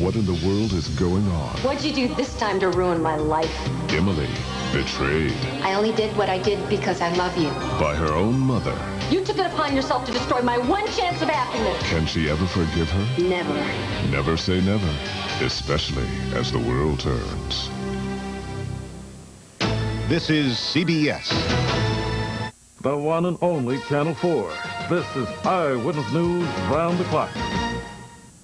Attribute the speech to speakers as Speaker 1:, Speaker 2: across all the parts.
Speaker 1: what in the world is going on.
Speaker 2: What'd you do this time to ruin my life?
Speaker 1: Emily, betrayed
Speaker 2: I only did what I did because I love you.
Speaker 1: by her own mother.
Speaker 2: You took it upon yourself to destroy my one chance of happiness.
Speaker 1: Can she ever forgive her?
Speaker 2: Never.
Speaker 1: Never say never, especially as the world turns.
Speaker 3: This is CBS.
Speaker 4: The one and only Channel 4. This is Eyewitness News Round the Clock.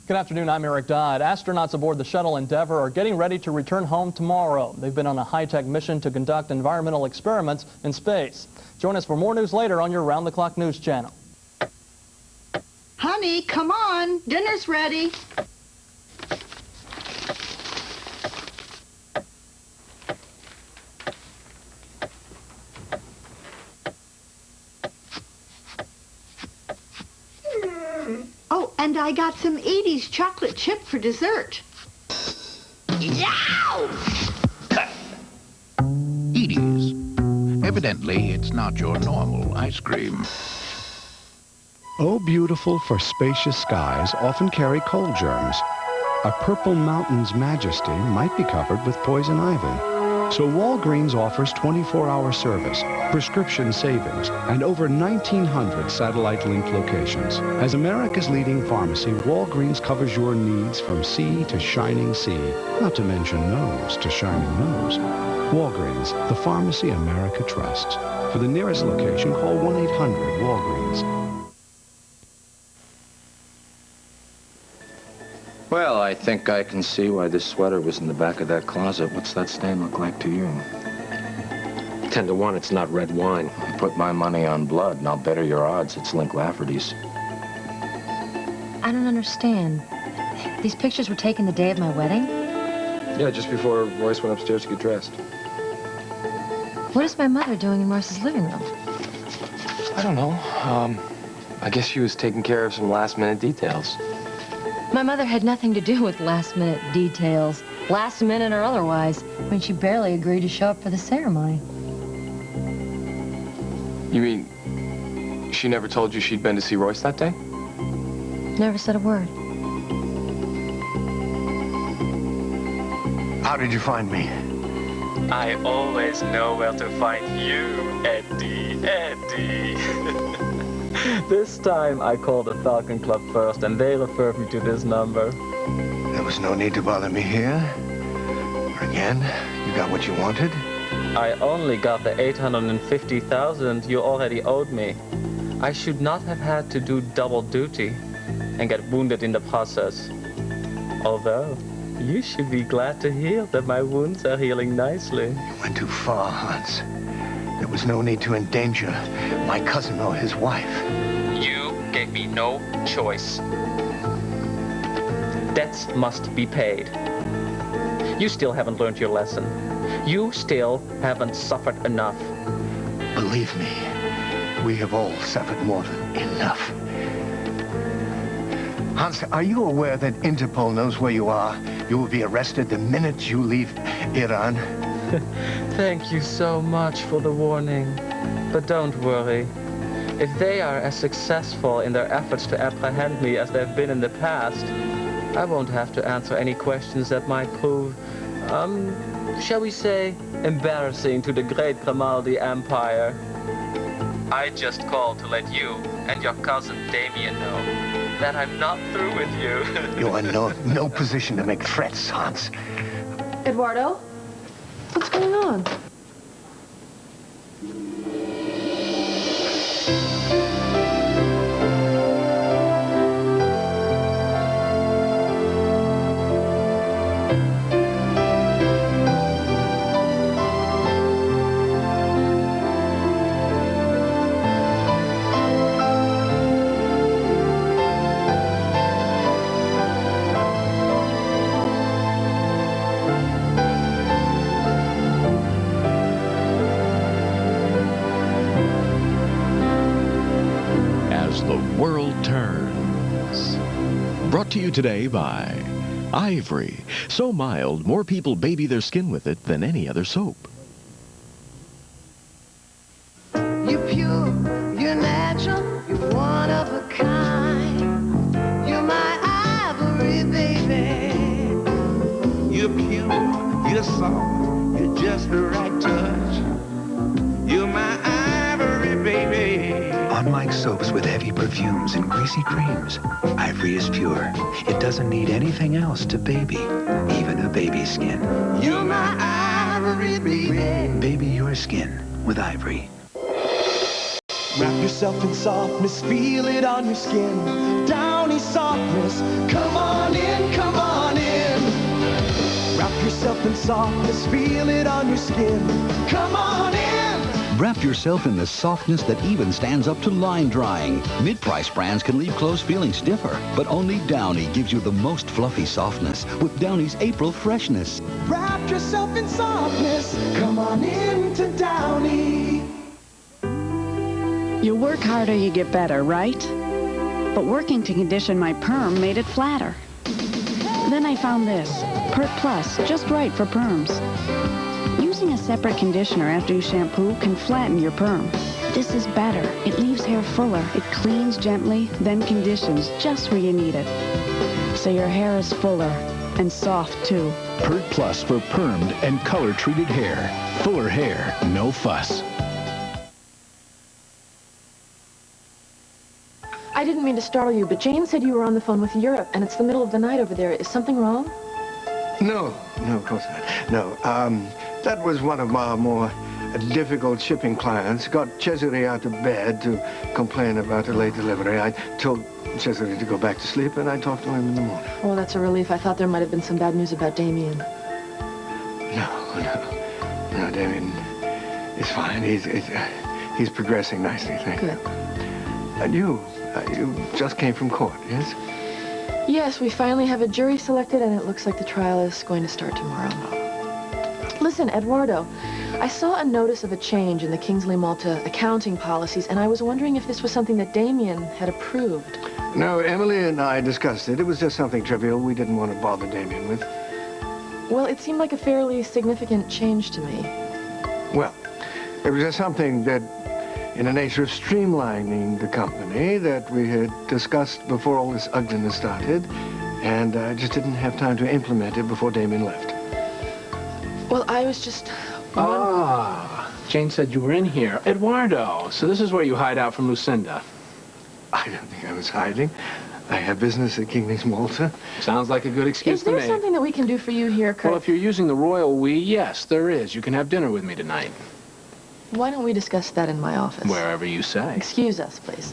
Speaker 5: Good afternoon, I'm Eric Dodd. Astronauts aboard the shuttle Endeavour are getting ready to return home tomorrow. They've been on a high-tech mission to conduct environmental experiments in space. Join us for more news later on your round-the-clock news channel.
Speaker 6: Honey, come on. Dinner's ready. Oh, and I got some Edie's chocolate chip for dessert. Yow!
Speaker 3: Edie's. Evidently, it's not your normal ice cream.
Speaker 7: Oh, beautiful for spacious skies often carry cold germs. A purple mountain's majesty might be covered with poison ivy. So Walgreens offers 24-hour service, prescription savings, and over 1,900 satellite-linked locations. As America's leading pharmacy, Walgreens covers your needs from sea to shining sea, not to mention nose to shining nose. Walgreens, the pharmacy America trusts. For the nearest location, call 1-800-WALGREENS.
Speaker 8: Well, I think I can see why this sweater was in the back of that closet. What's that stain look like to you?
Speaker 9: 10 to 1, it's not red wine.
Speaker 8: I put my money on blood, and I'll better your odds it's Link Lafferty's.
Speaker 10: I don't understand. These pictures were taken the day of my wedding?
Speaker 9: Yeah, just before Royce went upstairs to get dressed.
Speaker 10: What is my mother doing in Royce's living room?
Speaker 9: I don't know. I guess she was taking care of some last-minute details.
Speaker 10: My mother had nothing to do with last-minute details, last minute or otherwise. I mean, she barely agreed to show up for the ceremony.
Speaker 9: You mean she never told you she'd been to see Royce that day?
Speaker 10: Never said a word.
Speaker 3: How did you find me?
Speaker 11: I always know where to find you, Eddie, Eddie. This time I called the Falcon Club first and they referred me to this number.
Speaker 3: There was no need to bother me here. Again, you got what you wanted?
Speaker 11: I only got the 850,000 you already owed me. I should not have had to do double duty and get wounded in the process. Although, you should be glad to hear that my wounds are healing nicely.
Speaker 3: You went too far, Hans. There was no need to endanger my cousin or his wife.
Speaker 11: You gave me no choice. Debts must be paid. You still haven't learned your lesson. You still haven't suffered enough.
Speaker 3: Believe me, we have all suffered more than enough. Hans, are you aware that Interpol knows where you are? You will be arrested the minute you leave Iran.
Speaker 11: Thank you so much for the warning. But don't worry. If they are as successful in their efforts to apprehend me as they've been in the past, I won't have to answer any questions that might prove, shall we say, embarrassing to the great Grimaldi Empire. I just called to let you and your cousin Damien know that I'm not through with you.
Speaker 3: You are no position to make threats, Hans.
Speaker 6: Eduardo, what's going on?
Speaker 12: Brought to you today by Ivory. So mild, more people baby their skin with it than any other soap.
Speaker 13: You're pure, you're natural, you're one of a kind. You're my ivory, baby.
Speaker 14: You're soft, you're just the right touch. You're my ivory, baby.
Speaker 15: Unlike soaps with heavy perfumes and greasy creams, Ivory is pure. It doesn't need anything else to baby, even a baby's skin.
Speaker 14: You're my ivory, baby.
Speaker 15: Baby your skin with Ivory.
Speaker 16: Wrap yourself in softness, feel it on your skin. Downy softness, come on in, come on in. Wrap yourself in softness, feel it on your skin. Come on in.
Speaker 17: Wrap yourself in the softness that even stands up to line drying. Mid-price brands can leave clothes feeling stiffer, but only Downy gives you the most fluffy softness with Downy's April freshness.
Speaker 16: Wrap yourself in softness, come on in to Downy.
Speaker 18: You work harder, you get better, right? But working to condition my perm made it flatter. Then I found this, Pert Plus, just right for perms. Using a separate conditioner after you shampoo can flatten your perm. This is better. It leaves hair fuller. It cleans gently, then conditions just where you need it. So your hair is fuller and soft, too.
Speaker 19: Pert Plus for permed and color-treated hair. Fuller hair, no fuss.
Speaker 20: I didn't mean to startle you, but Jane said you were on the phone with Europe, and it's the middle of the night over there. Is something wrong?
Speaker 3: No, of course not. No, that was one of our more difficult shipping clients. Got Cesare out of bed to complain about a late delivery. I told Cesare to go back to sleep, and I talked to him in the morning.
Speaker 20: Well, that's a relief. I thought there might have been some bad news about Damien.
Speaker 3: No, Damien is fine. He's progressing nicely, thank you. And you just came from court, yes?
Speaker 20: Yes, we finally have a jury selected, and it looks like the trial is going to start tomorrow. Listen, Eduardo, I saw a notice of a change in the Kingsley Malta accounting policies, and I was wondering if this was something that Damien had approved.
Speaker 3: No, Emily and I discussed it. It was just something trivial we didn't want to bother Damien with.
Speaker 20: Well, it seemed like a fairly significant change to me.
Speaker 3: Well, it was just something that, in the nature of streamlining the company, that we had discussed before all this ugliness started, and I just didn't have time to implement it before Damien left.
Speaker 20: Well, I was just...
Speaker 21: Jane said you were in here. Eduardo, so this is where you hide out from Lucinda.
Speaker 3: I don't think I was hiding. I have business at Kingsley's Malta.
Speaker 21: Sounds like a good excuse to me.
Speaker 20: Is there something that we can do for you here, Kurt?
Speaker 21: Well, if you're using the royal we, yes, there is. You can have dinner with me tonight.
Speaker 20: Why don't we discuss that in my office?
Speaker 21: Wherever you say.
Speaker 20: Excuse us, please.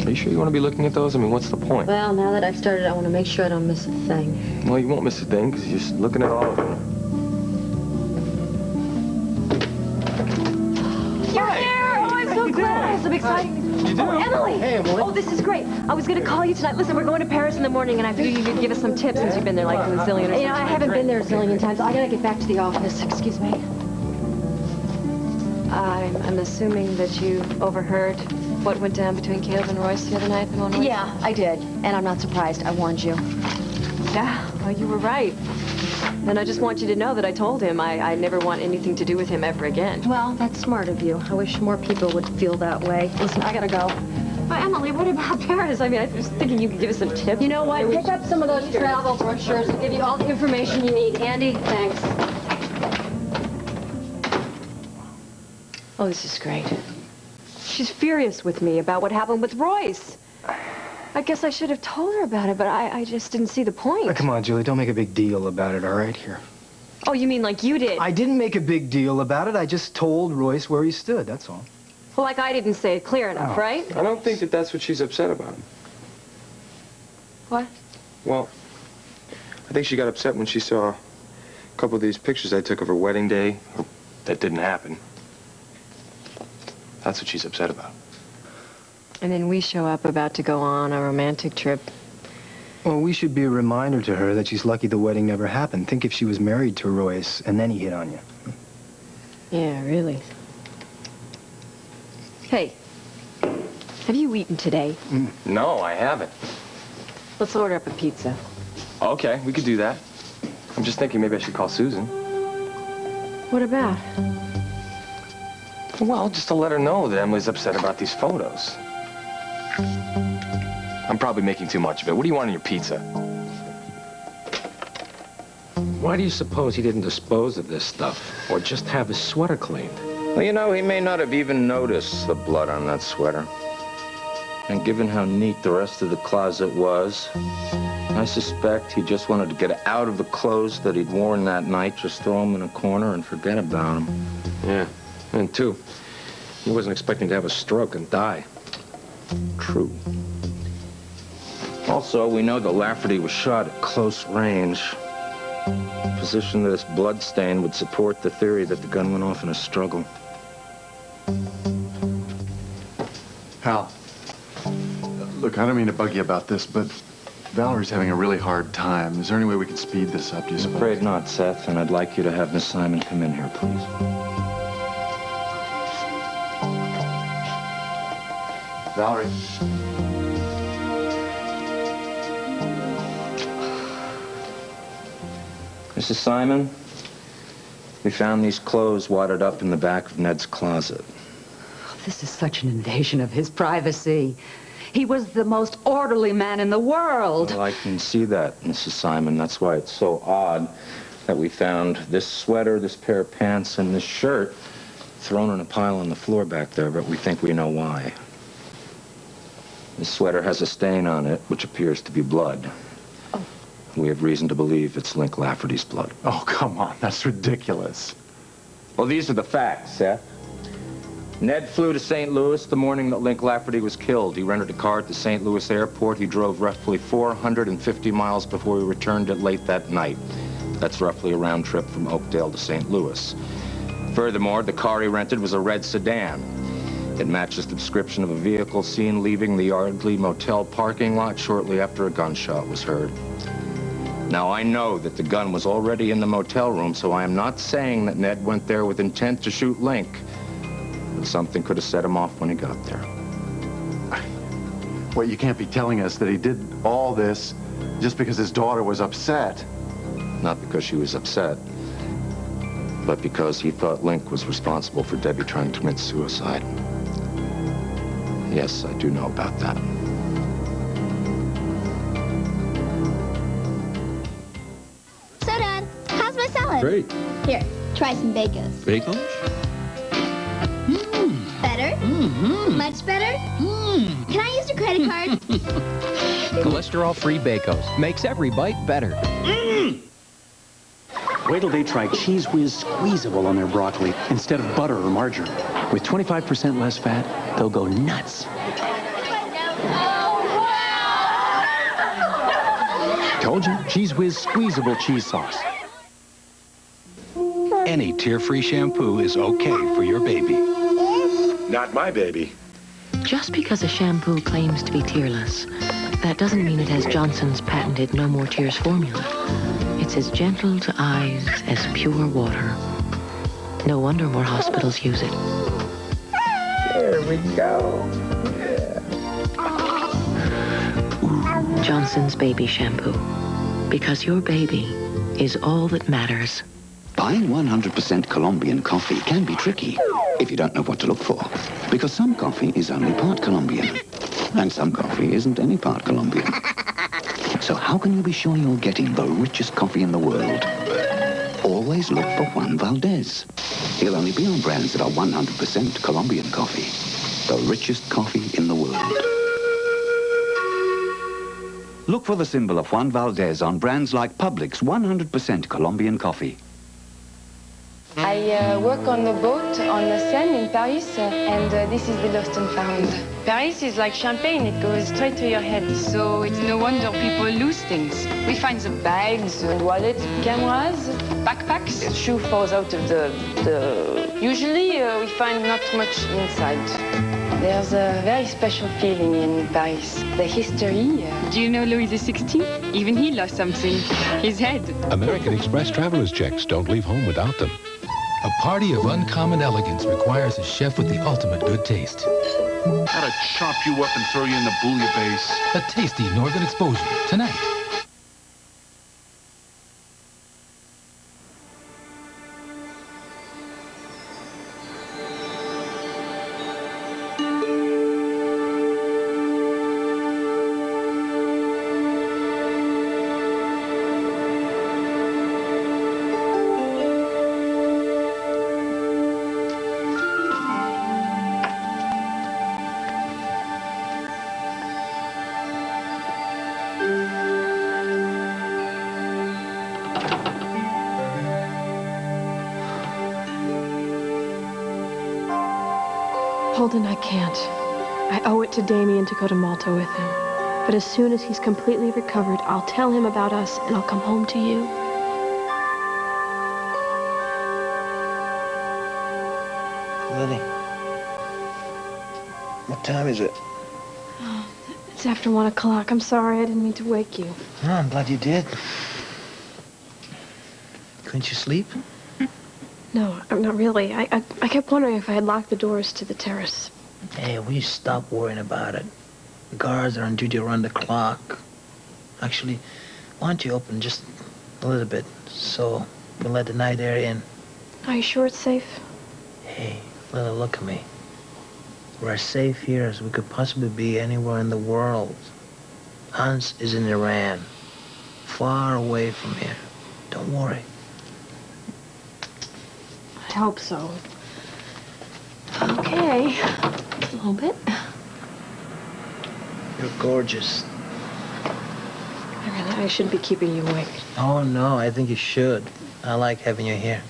Speaker 9: Are you sure you want to be looking at those? I mean, what's the point?
Speaker 10: Well, now that I've started, I want to make sure I don't miss a thing.
Speaker 9: Well, you won't miss a thing because you're just looking at all of them.
Speaker 10: You're here! Oh, I'm so glad. It's so exciting.
Speaker 21: You do?
Speaker 10: Oh, Emily!
Speaker 21: Hey, Emily.
Speaker 10: Oh, this is great. I was going to call you tonight. Listen, we're going to Paris in the morning, and I figured you could give us some tips since you've been there like a zillion or something. You know, I haven't been there a zillion times. I got to get back to the office. Excuse me. I'm assuming that you overheard what went down between Caleb and Royce the other night at the Mona Lisa? Yeah, I did. And I'm not surprised. I warned you. Yeah, well, you were right. And I just want you to know that I told him I never want anything to do with him ever again. Well, that's smart of you. I wish more people would feel that way. Listen, I gotta go. Emily, what about Paris? I mean, I was thinking you could give us some tips. You know what? Pick up some of those travel brochures. I'll give you all the information you need. Andy, thanks. Oh, this is great. She's furious with me about what happened with Royce. I guess I should have told her about it, but I just didn't see the point.
Speaker 22: Come on, Julie, don't make a big deal about it, all right? Here.
Speaker 10: Oh, you mean like you did?
Speaker 22: I didn't make a big deal about it. I just told Royce where he stood, that's all.
Speaker 10: Well, like I didn't say it clear enough, right?
Speaker 9: I don't think that that's what she's upset about.
Speaker 10: What?
Speaker 9: Well, I think she got upset when she saw a couple of these pictures I took of her wedding day that didn't happen. That's what she's upset about.
Speaker 10: And then we show up about to go on a romantic trip.
Speaker 22: Well, we should be a reminder to her that she's lucky the wedding never happened. Think if she was married to Royce and then he hit on you.
Speaker 10: Yeah, really. Hey, have you eaten today?
Speaker 9: No, I haven't.
Speaker 10: Let's order up a pizza.
Speaker 9: Okay, we could do that. I'm just thinking maybe I should call Susan.
Speaker 10: What about?
Speaker 9: Well, just to let her know that Emily's upset about these photos. I'm probably making too much of it. What do you want on your pizza?
Speaker 8: Why do you suppose he didn't dispose of this stuff? Or just have his sweater cleaned? Well, you know, he may not have even noticed the blood on that sweater. And given how neat the rest of the closet was, I suspect he just wanted to get out of the clothes that he'd worn that night, just throw them in a corner and forget about them.
Speaker 9: Yeah, and two, he wasn't expecting to have a stroke and die.
Speaker 8: True. Also, we know that Lafferty was shot at close range. A position of this blood stain would support the theory that the gun went off in a struggle.
Speaker 1: Hal, look, I don't mean to bug you about this, but Valerie's having a really hard time. Is there any way we can speed this up, do you suppose?
Speaker 8: I'm afraid not, Seth, and I'd like you to have Miss Simon come in here, please.
Speaker 1: Valerie.
Speaker 8: Mrs. Simon, we found these clothes wadded up in the back of Ned's closet.
Speaker 2: This is such an invasion of his privacy. He was the most orderly man in the world.
Speaker 8: Well, I can see that, Mrs. Simon. That's why it's so odd that we found this sweater, this pair of pants, and this shirt thrown in a pile on the floor back there, but we think we know why. This sweater has a stain on it, which appears to be blood. Oh. We have reason to believe it's Link Lafferty's blood.
Speaker 1: Oh, come on. That's ridiculous.
Speaker 8: Well, these are the facts, Seth. Ned flew to St. Louis the morning that Link Lafferty was killed. He rented a car at the St. Louis airport. He drove roughly 450 miles before he returned it late that night. That's roughly a round trip from Oakdale to St. Louis. Furthermore, the car he rented was a red sedan. It matches the description of a vehicle seen leaving the Yardley Motel parking lot shortly after a gunshot was heard. Now, I know that the gun was already in the motel room, so I am not saying that Ned went there with intent to shoot Link. But something could have set him off when he got there.
Speaker 1: What, you can't be telling us that he did all this just because his daughter was upset?
Speaker 8: Not because she was upset, but because he thought Link was responsible for Debbie trying to commit suicide. Yes, I do know about that.
Speaker 23: So, Dad, how's my salad?
Speaker 19: Great.
Speaker 23: Here, try some Bacos.
Speaker 19: Bacon?
Speaker 23: Better? Much better? Can I use your credit card?
Speaker 24: Cholesterol-free Bacos. Makes every bite better.
Speaker 25: Wait till they try Cheese Whiz Squeezable on their broccoli instead of butter or margarine. With 25% less fat, they'll go nuts. Told you, Cheese Whiz Squeezable cheese sauce.
Speaker 17: Any tear-free shampoo is okay for your baby.
Speaker 26: Not my baby.
Speaker 27: Just because a shampoo claims to be tearless, that doesn't mean it has Johnson's patented No More Tears formula. It's as gentle to eyes as pure water. No wonder more hospitals use it.
Speaker 26: There we go.
Speaker 27: Johnson's Baby Shampoo. Because your baby is all that matters.
Speaker 17: Buying 100% Colombian coffee can be tricky if you don't know what to look for. Because some coffee is only part Colombian. And some coffee isn't any part Colombian. So how can you be sure you're getting the richest coffee in the world? Always look for Juan Valdez. He'll only be on brands that are 100% Colombian coffee. The richest coffee in the world. Look for the symbol of Juan Valdez on brands like Publix 100% Colombian coffee.
Speaker 28: I work on the boat on the Seine in Paris, and this is the Lost and Found. Paris is like champagne, it goes straight to your head. So it's no wonder people lose things. We find the bags, wallets, cameras, backpacks. The shoe falls out of the... Usually we find not much inside. There's a very special feeling in Paris. The history. Do you know Louis XVI? Even he lost something. His head.
Speaker 29: American Express traveler's checks. Don't leave home without them.
Speaker 30: A party of uncommon elegance requires a chef with the ultimate good taste.
Speaker 26: Gotta chop you up and throw you in the bouillabaisse.
Speaker 30: A tasty northern exposure tonight.
Speaker 20: Holden, I can't. I owe it to Damien to go to Malta with him. But as soon as he's completely recovered, I'll tell him about us and I'll come home to you.
Speaker 4: Lily, what time is it?
Speaker 20: Oh, it's after 1 o'clock. I'm sorry, I didn't mean to wake you.
Speaker 4: Oh, I'm glad you did. Couldn't you sleep?
Speaker 20: No, I'm not really. I kept wondering if I had locked the doors to the terrace.
Speaker 4: Hey, will you stop worrying about it? The guards are on duty around the clock. Actually, why don't you open just a little bit so we can let the night air in?
Speaker 20: Are you sure it's safe?
Speaker 4: Hey, Lily, look at me. We're as safe here as we could possibly be anywhere in the world. Hans is in Iran, far away from here. Don't worry.
Speaker 20: I hope so. Okay. A little bit.
Speaker 4: You're gorgeous.
Speaker 20: I shouldn't be keeping you awake.
Speaker 4: Oh, no, I think you should. I like having you here.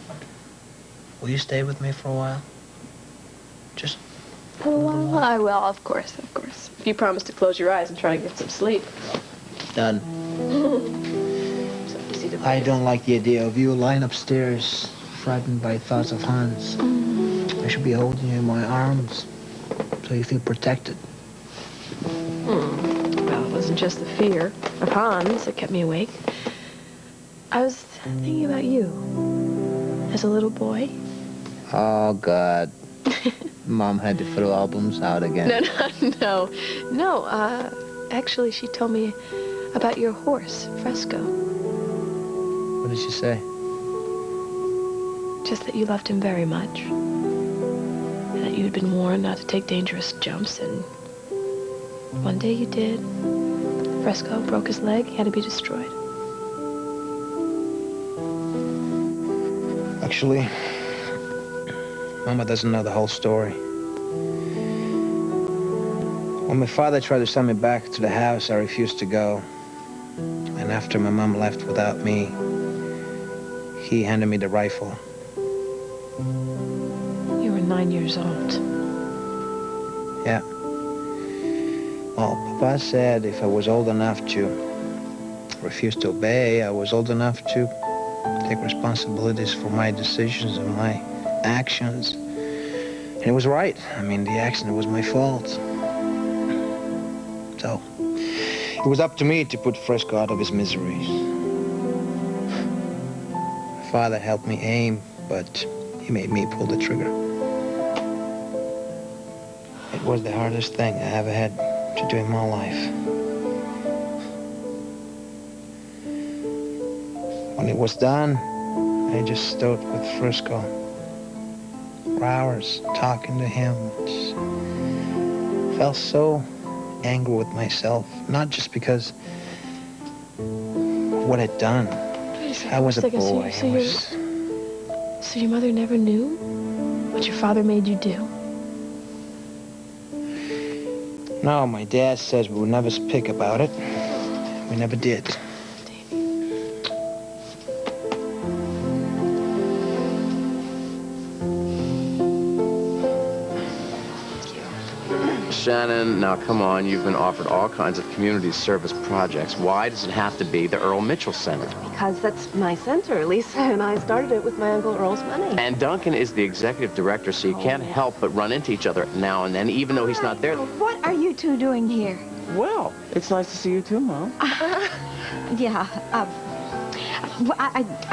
Speaker 4: Will you stay with me for a while? Just
Speaker 20: a little while? I will, of course, of course. If you promise to close your eyes and try to get some sleep.
Speaker 4: Done.
Speaker 20: So easy to
Speaker 4: I don't like the idea of you lying upstairs, frightened by thoughts of Hans. I should be holding you in my arms, so you feel protected.
Speaker 20: Well, it wasn't just the fear of Hans that kept me awake. I was thinking about you as a little boy.
Speaker 4: Oh, God. Mom had to throw albums out again.
Speaker 20: No. Actually, she told me about your horse, Fresco.
Speaker 4: What did she say?
Speaker 20: Just that you loved him very much. And that you had been warned not to take dangerous jumps, and one day you did. Fresco broke his leg, he had to be destroyed.
Speaker 4: Actually, Mama doesn't know the whole story. When my father tried to send me back to the house, I refused to go. And after my mom left without me, he handed me the rifle.
Speaker 20: You were 9 years old.
Speaker 4: Yeah. Well, Papa said if I was old enough to refuse to obey, I was old enough to take responsibilities for my decisions and my actions. And it was right. I mean, the accident was my fault. So, it was up to me to put Fresco out of his misery. My father helped me aim, but he made me pull the trigger. It was the hardest thing I ever had to do in my life. When it was done, I just stood with Fresco for hours talking to him. Just felt so angry with myself, not just because of what I'd done. I was a boy.
Speaker 20: So your mother never knew what your father made you do?
Speaker 4: No, my dad says we would never speak about it. We never did.
Speaker 5: Shannon, now come on, you've been offered all kinds of community service projects. Why does it have to be the Earl Mitchell Center?
Speaker 10: Because that's my center. Lisa and I started it with my Uncle Earl's money.
Speaker 5: And Duncan is the executive director, so you can't help but run into each other now and then, even though he's not there.
Speaker 6: What are you two doing here?
Speaker 5: Well, it's nice to see you too, Mom.
Speaker 6: Yeah, I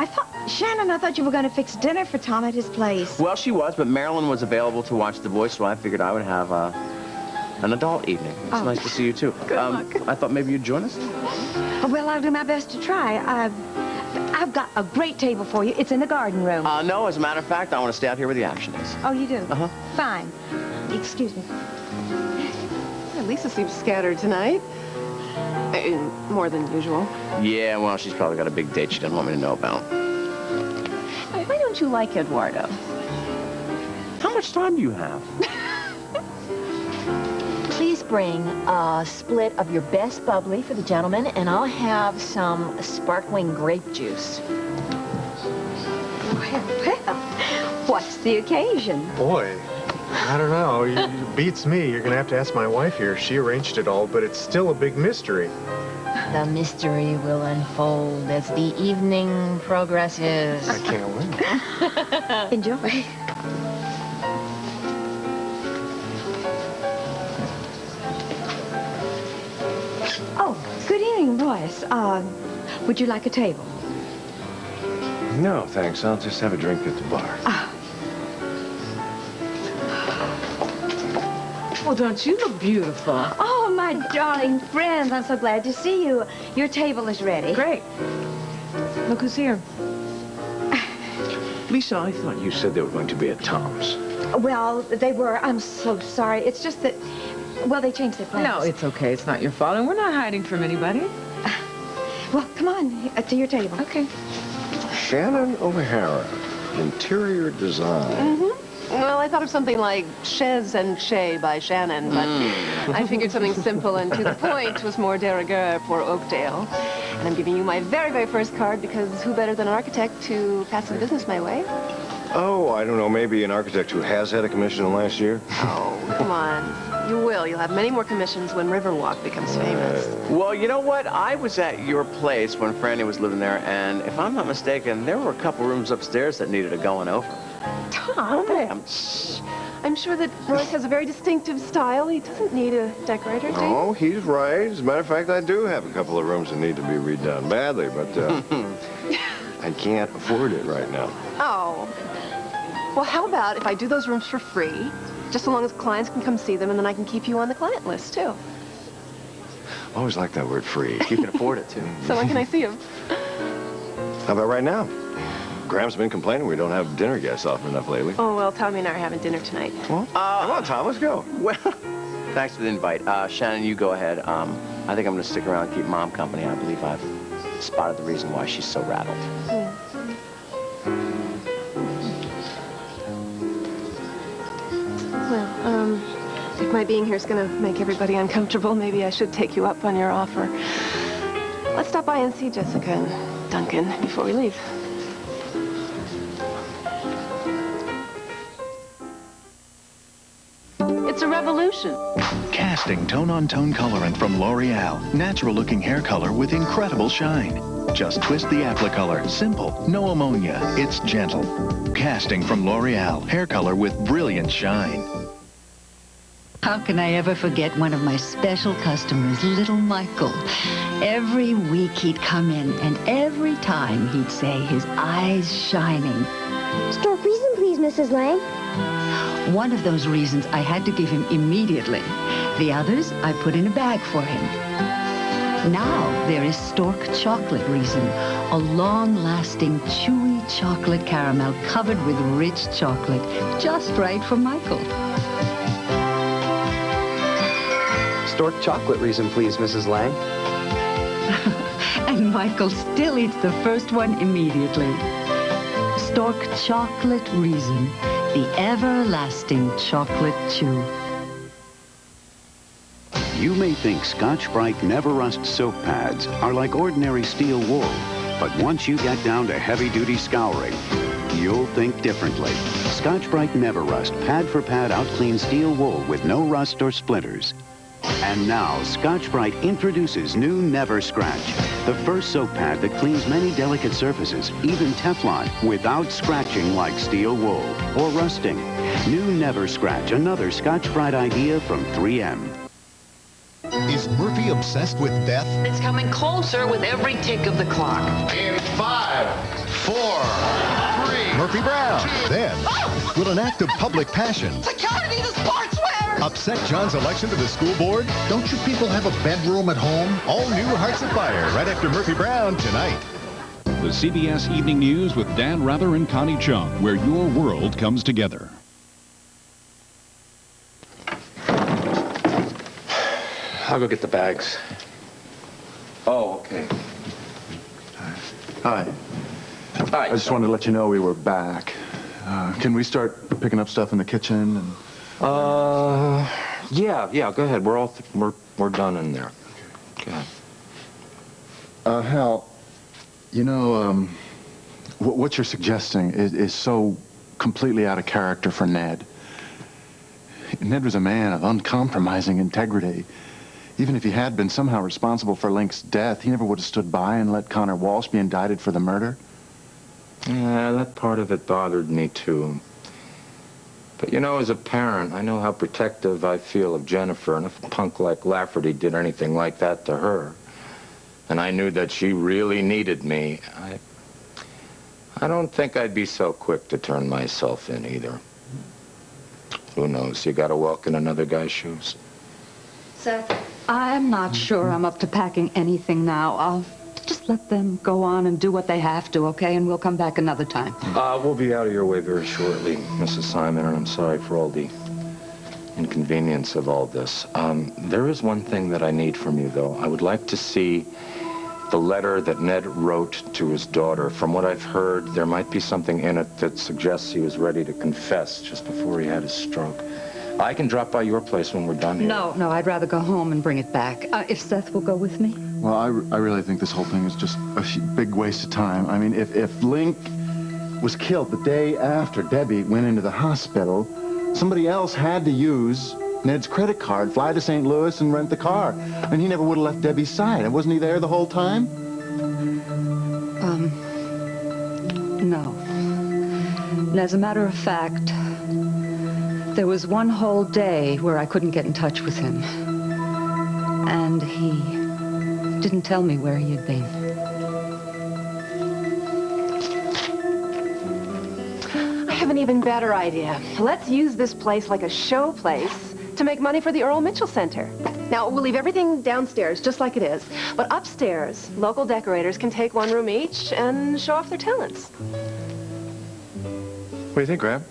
Speaker 6: thought, Shannon, I thought you were going to fix dinner for Tom at his place.
Speaker 5: Well, she was, but Marilyn was available to watch The Voice, so I figured I would have an adult evening. It's nice to see you, too.
Speaker 6: Good luck.
Speaker 5: I thought maybe you'd join us.
Speaker 6: Well, I'll do my best to try. I've got a great table for you. It's in the garden room.
Speaker 5: No, as a matter of fact, I want to stay out here where the action is.
Speaker 6: Oh, you do?
Speaker 5: Uh-huh.
Speaker 6: Fine. Excuse me.
Speaker 10: Well, Lisa seems scattered tonight. More than usual.
Speaker 5: Yeah, well, she's probably got a big date she doesn't want me to know about.
Speaker 10: Why don't you like Eduardo?
Speaker 5: How much time do you have?
Speaker 7: Please bring a split of your best bubbly for the gentleman, and I'll have some sparkling grape juice.
Speaker 6: Well, what's the occasion?
Speaker 4: Boy,
Speaker 3: I don't know. It beats me. You're going to have to ask my wife here. She arranged it all, but it's still a big mystery.
Speaker 7: The mystery will unfold as the evening progresses.
Speaker 3: I can't wait.
Speaker 6: Enjoy. Oh, good evening, Royce. Would you like a table?
Speaker 9: No, thanks. I'll just have a drink at the bar.
Speaker 2: Well, don't you look beautiful?
Speaker 6: Oh, my darling friends, I'm so glad to see you. Your table is ready.
Speaker 2: Great. Look who's here.
Speaker 11: Lisa, I thought you said they were going to be at Tom's.
Speaker 6: Well, they were. I'm so sorry. It's just that, well, they changed their plans.
Speaker 2: No, it's okay. It's not your fault, and we're not hiding from anybody.
Speaker 6: Well, come on, to your table.
Speaker 2: Okay.
Speaker 11: Shannon O'Hara, interior design.
Speaker 10: Well, I thought of something like Chez and Chez by Shannon, but I figured something simple and to the point was more de rigueur for Oakdale. And I'm giving you my very, very first card because who better than an architect to pass some business my way?
Speaker 9: Oh, I don't know, maybe an architect who has had a commission in the last year?
Speaker 10: Oh, come on. You will. You'll have many more commissions when Riverwalk becomes famous.
Speaker 5: Well, you know what? I was at your place when Franny was living there, and if I'm not mistaken, there were a couple rooms upstairs that needed a going over.
Speaker 10: Tom, I'm sure that Royce has a very distinctive style. He doesn't need a decorator, do you?
Speaker 9: Oh, he's right. As a matter of fact, I do have a couple of rooms that need to be redone badly, but I can't afford it right now.
Speaker 10: Oh. Well, how about if I do those rooms for free, just so long as clients can come see them, and then I can keep you on the client list, too.
Speaker 9: I always like that word free.
Speaker 5: You can afford it, too.
Speaker 10: So when can I see him?
Speaker 9: How about right now? Graham's been complaining we don't have dinner guests often enough lately.
Speaker 10: Oh, well, Tommy and I are having dinner tonight.
Speaker 9: Well, come on, Tom, let's go.
Speaker 5: Well, thanks for the invite. Shannon, you go ahead. I think I'm going to stick around and keep Mom company. I believe I've spotted the reason why she's so rattled.
Speaker 10: Well, if my being here is going to make everybody uncomfortable, maybe I should take you up on your offer. Let's stop by and see Jessica and Duncan before we leave. It's a revolution.
Speaker 12: Casting tone-on-tone colorant from L'Oreal. Natural-looking hair color with incredible shine. Just twist the applicolor. Simple. No ammonia. It's gentle. Casting from L'Oreal. Hair color with brilliant shine.
Speaker 2: How can I ever forget one of my special customers, little Michael? Every week he'd come in, and every time he'd say, his eyes shining.
Speaker 23: Stork reason, please, Mrs. Lang.
Speaker 2: One of those reasons I had to give him immediately. The others I put in a bag for him. Now there is Stork Chocolate Reason, a long-lasting, chewy chocolate caramel covered with rich chocolate, just right for Michael.
Speaker 13: Stork Chocolate Reason, please, Mrs. Lang.
Speaker 2: And Michael still eats the first one immediately. Stork Chocolate Reason, the everlasting chocolate chew.
Speaker 17: You may think Scotch-Brite Never Rust soap pads are like ordinary steel wool, but once you get down to heavy-duty scouring, you'll think differently. Scotch-Brite Never Rust pad for pad out-clean steel wool with no rust or splinters. And now, Scotch-Brite introduces new Never Scratch, the first soap pad that cleans many delicate surfaces, even Teflon, without scratching like steel wool or rusting. New Never Scratch, another Scotch-Brite idea from 3M.
Speaker 14: Is Murphy obsessed with death?
Speaker 15: It's coming closer with every tick of the clock.
Speaker 14: In 5, 4, 3. Murphy Brown. Then, will an act of public passion
Speaker 15: Security, the sportswear!
Speaker 14: upset John's election to the school board? Don't you people have a bedroom at home? All new Hearts of Fire right after Murphy Brown tonight.
Speaker 19: The CBS Evening News with Dan Rather and Connie Chung, where your world comes together.
Speaker 8: I'll go get the bags.
Speaker 1: Oh, okay. Hi.
Speaker 8: Hi.
Speaker 1: I just wanted to let you know we were back. Can we start picking up stuff in the kitchen? And...
Speaker 8: Yeah, go ahead. We're done in there. Okay. Go ahead.
Speaker 1: Hal, you know, what you're suggesting is so completely out of character for Ned. Ned was a man of uncompromising integrity. Even if he had been somehow responsible for Link's death, he never would have stood by and let Connor Walsh be indicted for the murder.
Speaker 8: Yeah, that part of it bothered me, too. But, you know, as a parent, I know how protective I feel of Jennifer, and if a punk like Lafferty did anything like that to her, and I knew that she really needed me, I don't think I'd be so quick to turn myself in either. Who knows? You gotta walk in another guy's shoes.
Speaker 2: Seth, I'm not sure I'm up to packing anything now. I'll just let them go on and do what they have to, okay? And we'll come back another time.
Speaker 8: We'll be out of your way very shortly, Mrs. Simon, and I'm sorry for all the inconvenience of all this. There is one thing that I need from you, though. I would like to see the letter that Ned wrote to his daughter. From what I've heard, there might be something in it that suggests he was ready to confess just before he had his stroke. I can drop by your place when we're done here.
Speaker 2: No, I'd rather go home and bring it back. If Seth will go with me.
Speaker 1: Well, I really think this whole thing is just a big waste of time. I mean, if Link was killed the day after Debbie went into the hospital, somebody else had to use Ned's credit card, fly to St. Louis, and rent the car. And he never would have left Debbie's side. And wasn't he there the whole time?
Speaker 2: No. And as a matter of fact, there was one whole day where I couldn't get in touch with him. And he didn't tell me where he had been.
Speaker 10: I have an even better idea. Let's use this place like a show place to make money for the Earl Mitchell Center. Now, we'll leave everything downstairs just like it is. But upstairs, local decorators can take one room each and show off their talents.
Speaker 9: What do you think, Graham?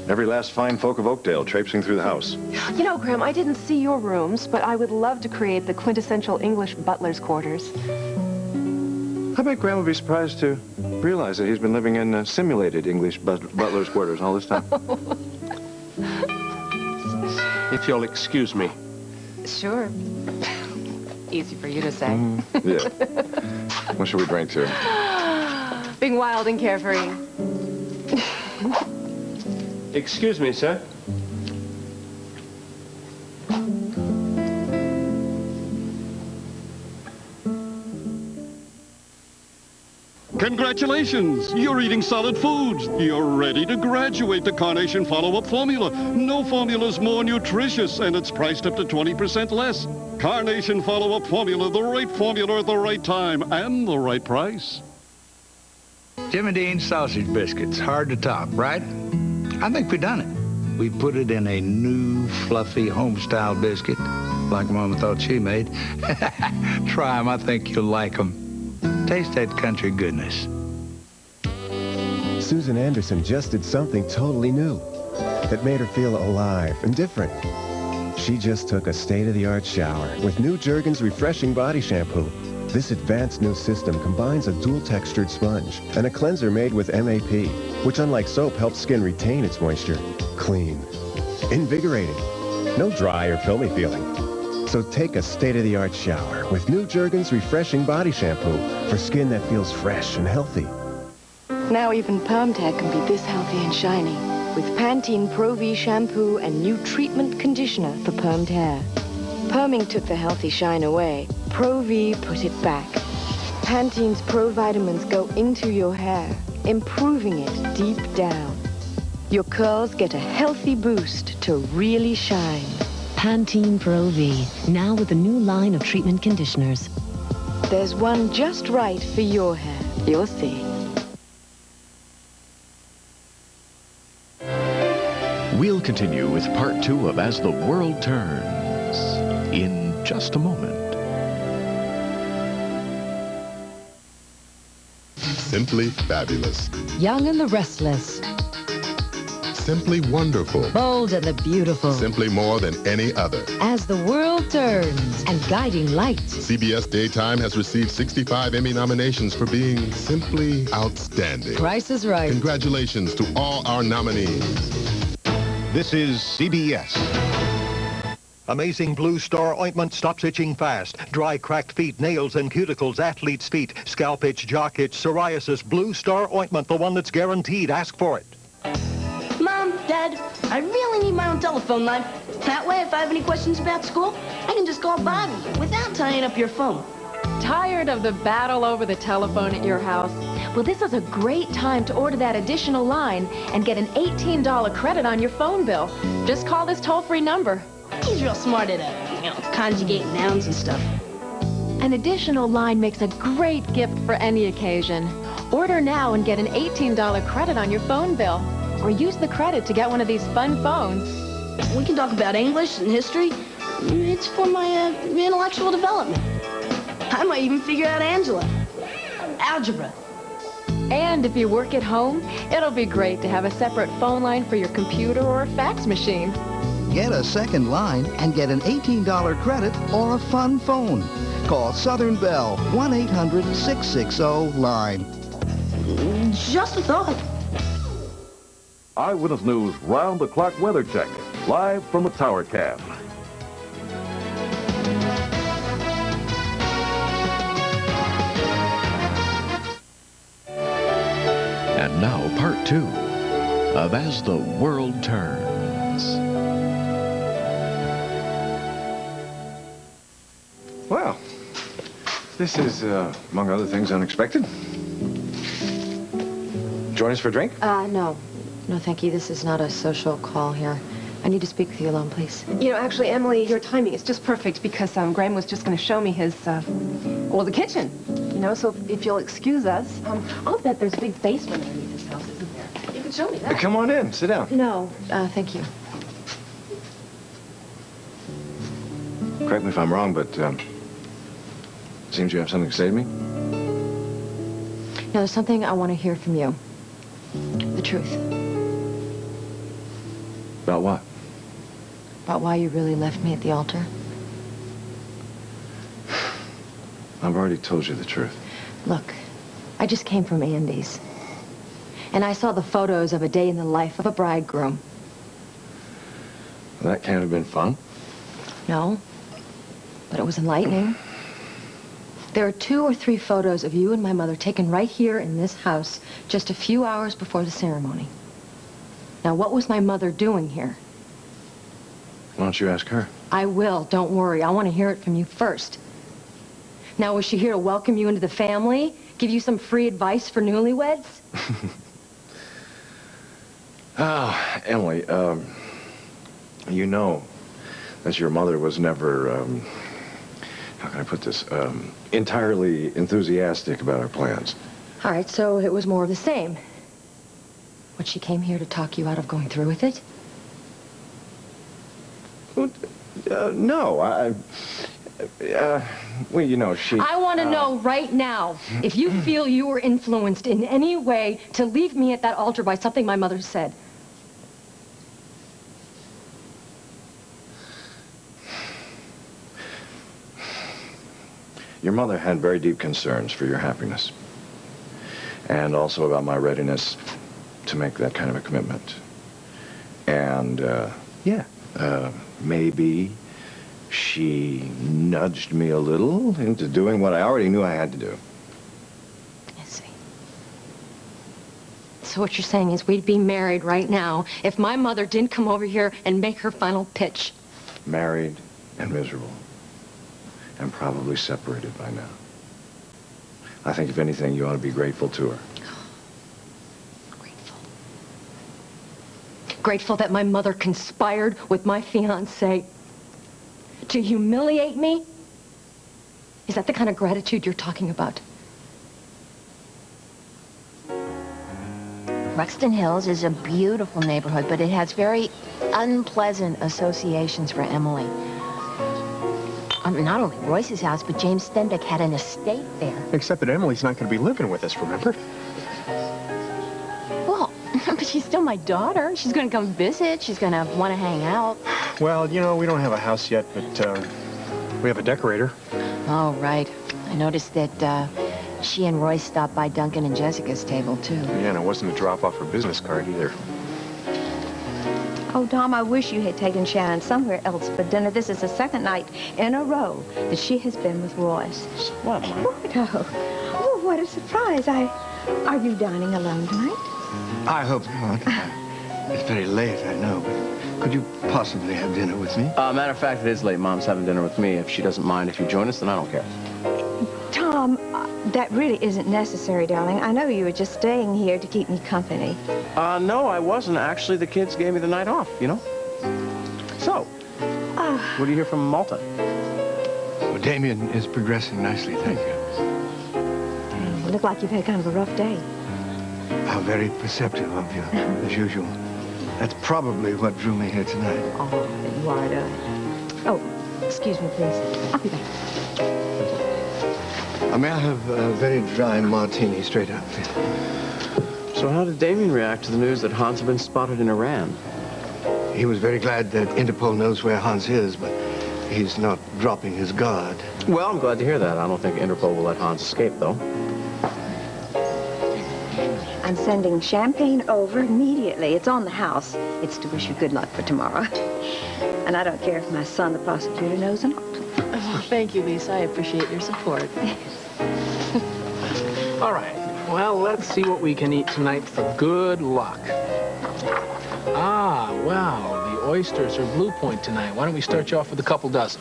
Speaker 9: Every last fine folk of Oakdale traipsing through the house.
Speaker 10: You know, Graham, I didn't see your rooms, but I would love to create the quintessential English butler's quarters.
Speaker 9: I bet Graham would be surprised to realize that he's been living in simulated English butler's quarters all this time.
Speaker 11: If you'll excuse me.
Speaker 10: Sure. Easy for you to say.
Speaker 9: Yeah. What should we drink to?
Speaker 10: Being wild and carefree.
Speaker 11: Excuse me, sir.
Speaker 19: Congratulations! You're eating solid foods. You're ready to graduate. The Carnation Follow-Up Formula. No formula's more nutritious, and it's priced up to 20% less. Carnation Follow-Up Formula, the right formula at the right time and the right price.
Speaker 16: Jimmy Dean's sausage biscuits, hard to top, right? I think we've done it. We put it in a new, fluffy, home-style biscuit, like Mama thought she made. Try them. I think you'll like them. Taste that country goodness.
Speaker 18: Susan Anderson just did something totally new that made her feel alive and different. She just took a state-of-the-art shower with new Jergens Refreshing Body Shampoo. This advanced new system combines a dual-textured sponge and a cleanser made with MAP, which, unlike soap, helps skin retain its moisture. Clean. Invigorating. No dry or filmy feeling. So take a state-of-the-art shower with new Jergens Refreshing Body Shampoo for skin that feels fresh and healthy.
Speaker 21: Now even permed hair can be this healthy and shiny with Pantene Pro V shampoo and new treatment conditioner for permed hair. Perming took the healthy shine away. Pro V put it back. Pantene's Pro Vitamins go into your hair, improving it deep down. Your curls get a healthy boost to really shine.
Speaker 22: Pantene Pro V, now with a new line of treatment conditioners.
Speaker 21: There's one just right for your hair. You'll see.
Speaker 12: We'll continue with part 2 of As the World Turns in just a moment.
Speaker 24: Simply fabulous.
Speaker 22: Young and the Restless.
Speaker 24: Simply wonderful.
Speaker 22: Bold and the Beautiful.
Speaker 24: Simply more than any other.
Speaker 22: As the World Turns and Guiding Light.
Speaker 24: CBS Daytime has received 65 Emmy nominations for being simply outstanding.
Speaker 22: Price is Right.
Speaker 24: Congratulations to all our nominees.
Speaker 14: This is CBS. Amazing Blue Star Ointment stops itching fast. Dry, cracked feet, nails, and cuticles, athlete's feet, scalp itch, jock itch, psoriasis. Blue Star Ointment, the one that's guaranteed. Ask for it.
Speaker 25: Mom, Dad,
Speaker 3: Dad, I really need my own telephone line. That way, if I have any questions about school, I can just call Bobby without tying up your phone.
Speaker 10: Tired of the battle over the telephone at your house? Well, this is a great time to order that additional line and get an $18 credit on your phone bill. Just call this toll-free number.
Speaker 3: He's real smart at, conjugating nouns and stuff.
Speaker 10: An additional line makes a great gift for any occasion. Order now and get an $18 credit on your phone bill. Or use the credit to get one of these fun phones.
Speaker 3: We can talk about English and history. It's for my intellectual development. I might even figure out algebra.
Speaker 10: And if you work at home, it'll be great to have a separate phone line for your computer or fax machine.
Speaker 4: Get a second line and get an $18 credit or a fun phone. Call Southern Bell, 1-800-660-LINE.
Speaker 3: Just a thought.
Speaker 7: Eyewitness News round-the-clock weather check, live from the Tower Cab.
Speaker 12: And now, part 2 of As the World Turns.
Speaker 9: Well, this is, among other things, unexpected. Join us for a drink?
Speaker 10: No. No, thank you. This is not a social call here. I need to speak with you alone, please.
Speaker 20: You know, actually, Emily, your timing is just perfect because Graham was just going to show me his, the kitchen. You know, so if you'll excuse us, I'll bet there's a big basement underneath this house, isn't there? You can show me that.
Speaker 9: Come on in. Sit down.
Speaker 10: No, thank you.
Speaker 9: Correct me if I'm wrong, but, seems you have something to say to me?
Speaker 10: Now, there's something I want to hear from you. The truth.
Speaker 9: About what?
Speaker 10: About why you really left me at the altar.
Speaker 9: I've already told you the truth.
Speaker 10: Look, I just came from Andy's. And I saw the photos of a day in the life of a bridegroom.
Speaker 9: That can't have been fun.
Speaker 10: No, but it was enlightening. There are 2 or 3 photos of you and my mother taken right here in this house just a few hours before the ceremony. Now, what was my mother doing here?
Speaker 9: Why don't you ask her?
Speaker 10: I will, don't worry. I want to hear it from you first. Now, was she here to welcome you into the family? Give you some free advice for newlyweds?
Speaker 9: Oh, Emily, you know that your mother was never, how can I put this, entirely enthusiastic about our plans.
Speaker 10: All right, so it was more of the same. But she came here to talk you out of going through with it?
Speaker 9: No, well, you know, she...
Speaker 10: I want to know right now if you feel you were influenced in any way to leave me at that altar by something my mother said.
Speaker 9: Your mother had very deep concerns for your happiness. And also about my readiness to make that kind of a commitment. And, maybe she nudged me a little into doing what I already knew I had to do.
Speaker 10: I see. So what you're saying is we'd be married right now if my mother didn't come over here and make her final pitch.
Speaker 9: Married and miserable. And probably separated by now. I think, if anything, you ought to be grateful to her.
Speaker 10: Grateful that my mother conspired with my fiancé to humiliate me? Is that the kind of gratitude you're talking about?
Speaker 25: Ruxton Hills is a beautiful neighborhood, but it has very unpleasant associations for Emily. Not only Royce's house, but James Stenbeck had an estate there.
Speaker 13: Except that Emily's not going to be living with us, remember?
Speaker 10: Well, but she's still my daughter. She's going to come visit. She's going to want to hang out.
Speaker 13: Well, you know, we don't have a house yet, but we have a decorator.
Speaker 25: Oh, right. I noticed that she and Royce stopped by Duncan and Jessica's table, too.
Speaker 13: Yeah, and it wasn't a drop off her business card either.
Speaker 6: Oh, Tom, I wish you had taken Shannon somewhere else for dinner. This is the second night in a row that she has been with Royce.
Speaker 13: What, Mom?
Speaker 6: Oh, what a surprise. Are you dining alone tonight?
Speaker 13: I hope not.
Speaker 16: It's very late, I know, but could you possibly have dinner with me?
Speaker 11: Matter of fact, it is late. Mom's having dinner with me. If she doesn't mind if you join us, then I don't care.
Speaker 6: Tom, that really isn't necessary, darling. I know you were just staying here to keep me company.
Speaker 11: No, I wasn't. Actually, the kids gave me the night off, you know? So, what do you hear from Malta?
Speaker 16: Well, Damien is progressing nicely, thank you.
Speaker 6: You look like you've had kind of a rough day.
Speaker 16: How very perceptive of you, as usual. That's probably what drew me here tonight.
Speaker 6: Oh, you are, darling. Oh, excuse me, please. I'll be back.
Speaker 16: May I have a very dry martini straight up, please?
Speaker 11: So how did Damien react to the news that Hans had been spotted in Iran?
Speaker 16: He was very glad that Interpol knows where Hans is, but he's not dropping his guard.
Speaker 11: Well, I'm glad to hear that. I don't think Interpol will let Hans escape, though.
Speaker 6: I'm sending champagne over immediately. It's on the house. It's to wish you good luck for tomorrow. And I don't care if my son, the prosecutor, knows or not.
Speaker 10: Oh, thank you, Lisa. I appreciate your support.
Speaker 5: All right. Well, let's see what we can eat tonight for good luck. Ah, wow. The oysters are Blue Point tonight. Why don't we start you off with a couple dozen?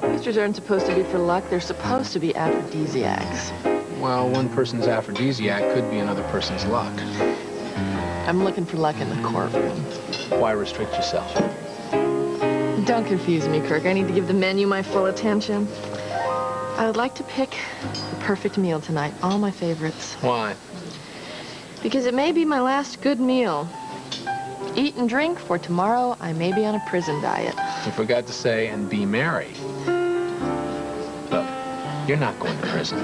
Speaker 10: Oysters aren't supposed to be for luck. They're supposed to be aphrodisiacs.
Speaker 5: Well, one person's aphrodisiac could be another person's luck.
Speaker 10: I'm looking for luck in the courtroom.
Speaker 5: Why restrict yourself?
Speaker 10: Don't confuse me, Kirk. I need to give the menu my full attention. I would like to pick the perfect meal tonight. All my favorites.
Speaker 5: Why?
Speaker 10: Because it may be my last good meal. Eat and drink, for tomorrow I may be on a prison diet.
Speaker 5: You forgot to say, and be merry. Look, you're not going to prison.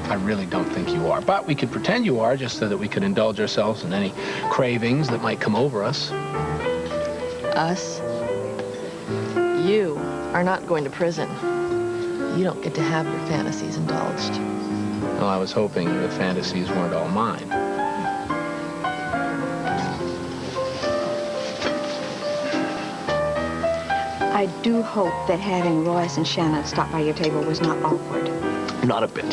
Speaker 5: I really don't think you are. But we could pretend you are, just so that we could indulge ourselves in any cravings that might come over us.
Speaker 10: Us? You are not going to prison. You don't get to have your fantasies indulged.
Speaker 5: Well, I was hoping the fantasies weren't all mine.
Speaker 6: I do hope that having Royce and Shannon stop by your table was not awkward.
Speaker 5: Not a bit.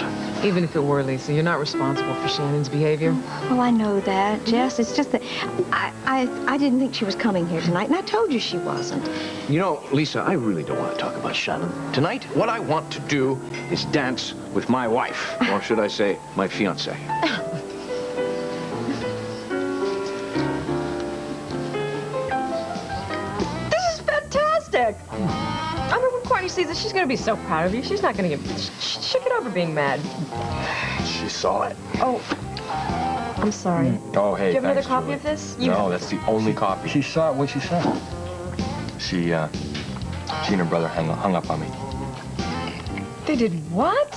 Speaker 10: Even if it were, Lisa, you're not responsible for Shannon's behavior.
Speaker 6: Well, I know that, Jess. It's just that I didn't think she was coming here tonight, and I told you she wasn't.
Speaker 8: You know, Lisa, I really don't want to talk about Shannon. Tonight, what I want to do is dance with my wife, or should I say, my fiancée.
Speaker 10: This is fantastic! I mean, when Courtney sees it, she's going to be so proud of you. She's not going to get... She'll get over being mad.
Speaker 5: She saw it.
Speaker 10: Oh, I'm sorry.
Speaker 11: Oh, hey,
Speaker 10: Do you have another
Speaker 11: thanks,
Speaker 10: copy
Speaker 11: Julie.
Speaker 10: of this?
Speaker 11: No, that's the only copy.
Speaker 5: She saw it. What'd she say?
Speaker 11: She and her brother hung up on me.
Speaker 10: They did what?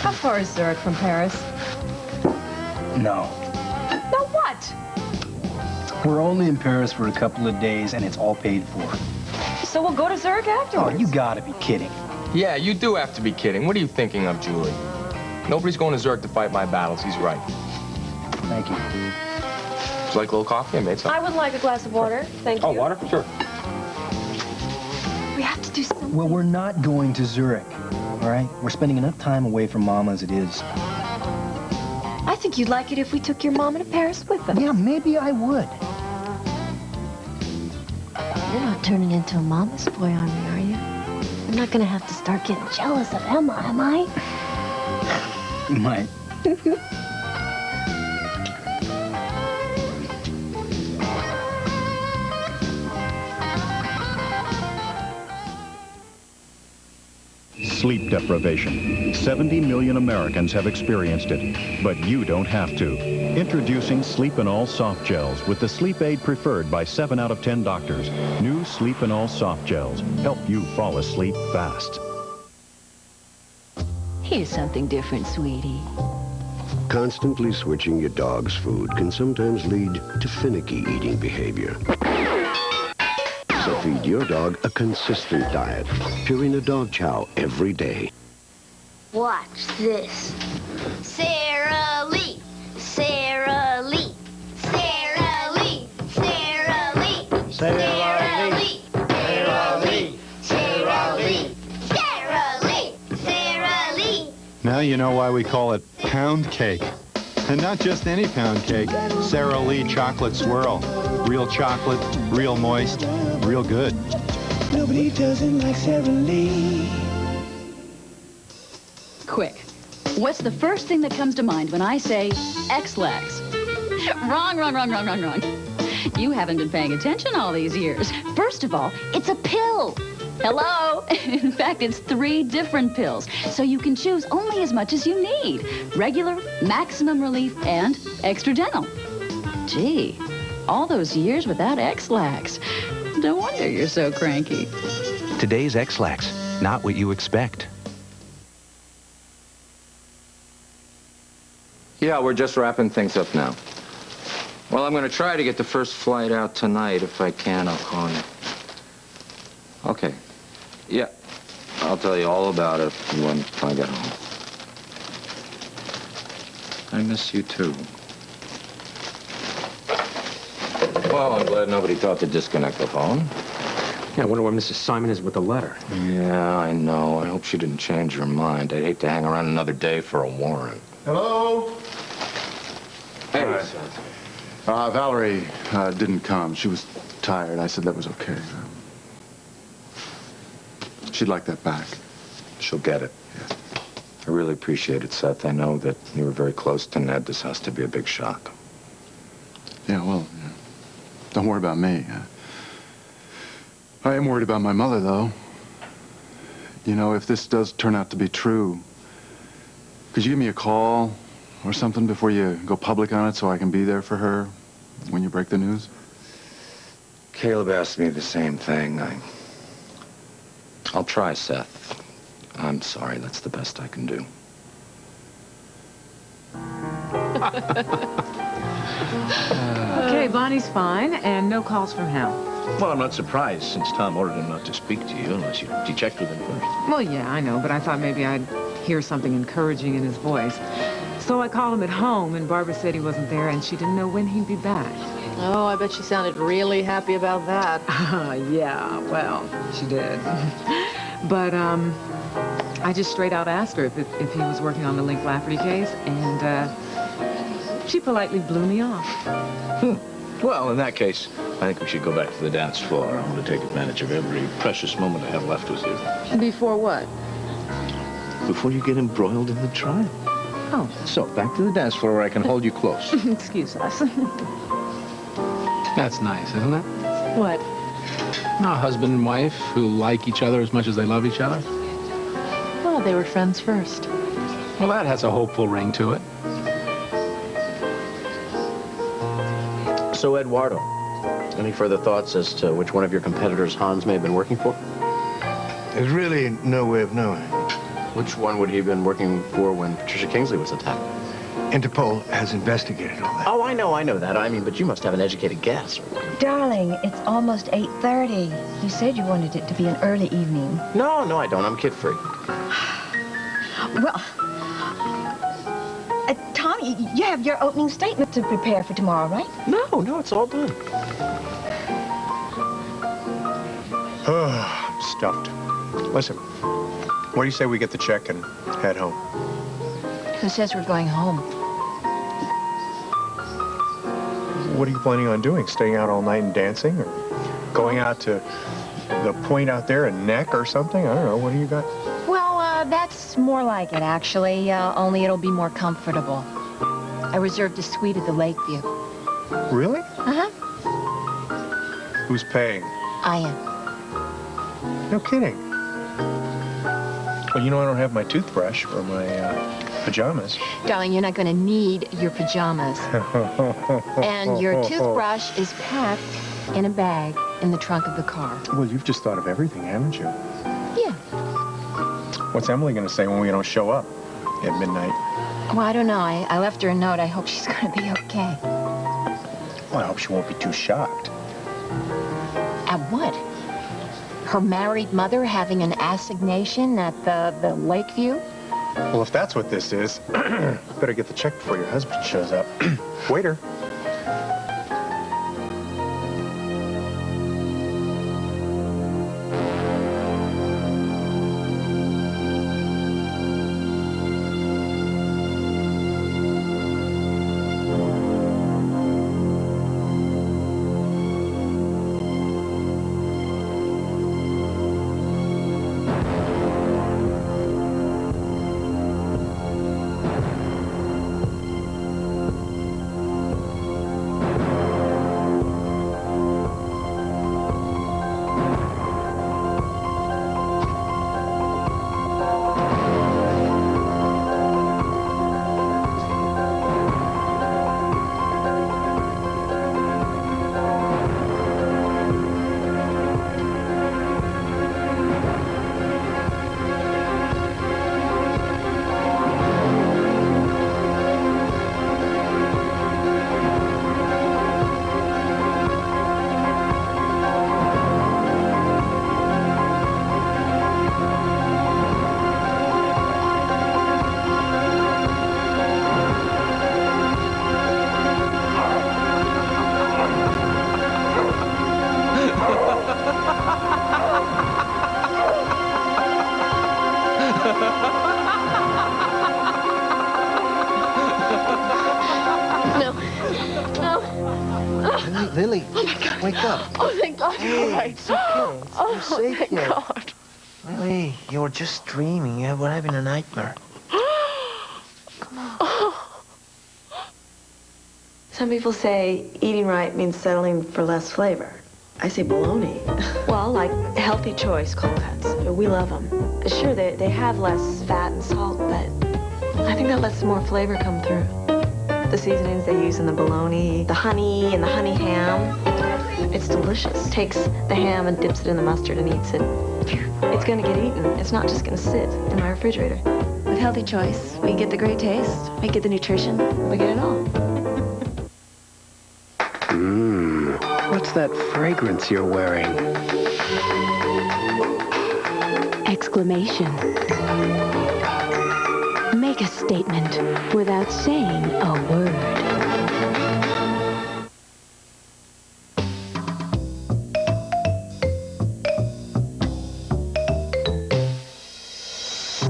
Speaker 10: How far is Zurich from Paris?
Speaker 15: No.
Speaker 10: No what?
Speaker 15: We're only in Paris for a couple of days, and it's all paid for.
Speaker 10: So we'll go to Zurich
Speaker 15: Oh,
Speaker 10: afterwards.
Speaker 15: you gotta be kidding.
Speaker 9: Yeah, you do have to be kidding. What are you thinking of, Julie? Nobody's going to Zurich to fight my battles. He's right.
Speaker 15: Thank you.
Speaker 9: Would you like a little coffee? I made some.
Speaker 10: I would like a glass of water. Thank you.
Speaker 9: Oh, water? Sure.
Speaker 10: We have to do something.
Speaker 15: Well, we're not going to Zurich, all right? We're spending enough time away from Mama as it is.
Speaker 10: I think you'd like it if we took your mama to Paris with us.
Speaker 15: Yeah, maybe I would.
Speaker 25: You're not turning into a mama's boy on me, are you? I'm not gonna have to start getting jealous of Emma, am I?
Speaker 15: You might.
Speaker 17: Sleep deprivation. 70 million Americans have experienced it, but you don't have to. Introducing Sleep and All Soft Gels with the sleep aid preferred by 7 out of 10 doctors. New Sleep and All Soft Gels help you fall asleep fast.
Speaker 25: Here's something different, sweetie.
Speaker 23: Constantly switching your dog's food can sometimes lead to finicky eating behavior. So feed your dog a consistent diet, Purina Dog Chow every day.
Speaker 26: Watch this. Sara Lee, Sara Lee, Sara Lee, Sara Lee, Sara Lee, Sara Lee, Sara Lee, Sara Lee, Sara Lee.
Speaker 1: Now you know why we call it pound cake. And not just any pound cake. Sara Lee chocolate swirl. Real chocolate, real moist, real good.
Speaker 2: Nobody does it like Sara Lee.
Speaker 18: Quick. What's the first thing that comes to mind when I say X-Lax? Wrong. You haven't been paying attention all these years. First of all, it's a pill. Hello? In fact, it's 3 different pills, so you can choose only as much as you need. Regular, maximum relief, and extra dental. Gee, all those years without X-Lax. No wonder you're so cranky.
Speaker 8: Today's X-Lax, not what you expect.
Speaker 19: Yeah, we're just wrapping things up now. Well, I'm going to try to get the first flight out tonight. If I can, I'll call you. Okay. Yeah, I'll tell you all about it when I get home. I miss you, too. Well, I'm glad nobody thought to disconnect the phone.
Speaker 11: Yeah, I wonder where Mrs. Simon is with the letter.
Speaker 19: Yeah, I know. I hope she didn't change her mind. I'd hate to hang around another day for a warrant.
Speaker 1: Hello?
Speaker 19: Hey,
Speaker 1: Valerie didn't come. She was tired. I said that was okay. She'd like that back.
Speaker 19: She'll get it. Yeah. I really appreciate it, Seth. I know that you were very close to Ned. This has to be a big shock.
Speaker 1: Yeah, well, don't worry about me. I am worried about my mother, though. You know, if this does turn out to be true, could you give me a call or something before you go public on it so I can be there for her when you break the news?
Speaker 19: Caleb asked me the same thing. I'll try, Seth. I'm sorry. That's the best I can do.
Speaker 21: Okay, Bonnie's fine, and no calls from Hal.
Speaker 8: Well, I'm not surprised, since Tom ordered him not to speak to you unless you checked with him first.
Speaker 21: Well, yeah, I know, but I thought maybe I'd hear something encouraging in his voice. So I called him at home, and Barbara said he wasn't there, and she didn't know when he'd be back.
Speaker 10: Oh, I bet she sounded really happy about that.
Speaker 21: Yeah, well, she did. But, I just straight out asked her if he was working on the Link Lafferty case, and, she politely blew me off.
Speaker 8: Well, in that case, I think we should go back to the dance floor. I want to take advantage of every precious moment I have left with you.
Speaker 10: Before what?
Speaker 8: Before you get embroiled in the trial.
Speaker 21: Oh.
Speaker 8: So, back to the dance floor where I can hold you close.
Speaker 21: Excuse us.
Speaker 5: That's nice, isn't it?
Speaker 21: What?
Speaker 5: A husband and wife who like each other as much as they love each other.
Speaker 10: Well, they were friends first.
Speaker 5: Well, that has a hopeful ring to it.
Speaker 11: So, Eduardo, any further thoughts as to which one of your competitors Hans may have been working for?
Speaker 14: There's really no way of knowing.
Speaker 11: Which one would he have been working for when Patricia Kingsley was attacked?
Speaker 14: Interpol has investigated all that.
Speaker 11: Oh, I know that. I mean, but you must have an educated guess.
Speaker 6: Darling, it's almost 8:30. You said you wanted it to be an early evening.
Speaker 11: No, I don't. I'm kid-free.
Speaker 6: Well, Tommy, you have your opening statement to prepare for tomorrow, right?
Speaker 11: No, it's all done.
Speaker 14: Oh, I'm stuffed. Listen, what do you say we get the check and head home?
Speaker 6: Who says we're going home?
Speaker 14: What are you planning on doing? Staying out all night and dancing? Or going out to the point out there in Neck or something? I don't know. What do you got?
Speaker 6: Well, that's more like it, actually. Only it'll be more comfortable. I reserved a suite at the Lakeview.
Speaker 14: Really?
Speaker 6: Uh-huh.
Speaker 14: Who's paying?
Speaker 6: I am.
Speaker 14: No kidding. Well, you know I don't have my toothbrush or my pajamas.
Speaker 6: Darling, you're not going to need your pajamas. And your toothbrush is packed in a bag in the trunk of the car.
Speaker 14: Well, you've just thought of everything, haven't you?
Speaker 6: Yeah.
Speaker 14: What's Emily going to say when we don't show up at midnight?
Speaker 6: Well, I don't know. I left her a note. I hope she's going to be okay.
Speaker 14: Well, I hope she won't be too shocked.
Speaker 6: At what? Her married mother having an assignation at the Lakeview?
Speaker 14: Well, if that's what this is, better get the check before your husband shows up. Waiter.
Speaker 15: Lily,
Speaker 20: Oh, my God.
Speaker 15: wake up.
Speaker 20: Oh, thank God.
Speaker 15: Hey,
Speaker 20: All right.
Speaker 15: it's okay. You're safe
Speaker 20: thank
Speaker 15: here.
Speaker 20: God.
Speaker 15: Lily, you were just dreaming. You were having a nightmare.
Speaker 10: Some people say eating right means settling for less flavor. I say baloney. Well, like healthy choice cold cuts. We love them. Sure, they have less fat and salt, but I think that lets more flavor come through. The seasonings they use in the bologna, the honey and the honey ham, it's delicious. Takes the ham and dips it in the mustard and eats it. It's gonna get eaten. It's not just gonna sit in my refrigerator. With healthy choice, we get the great taste, we get the nutrition, we get it all.
Speaker 13: What's that fragrance you're wearing?
Speaker 25: Exclamation. Make a statement without saying a word.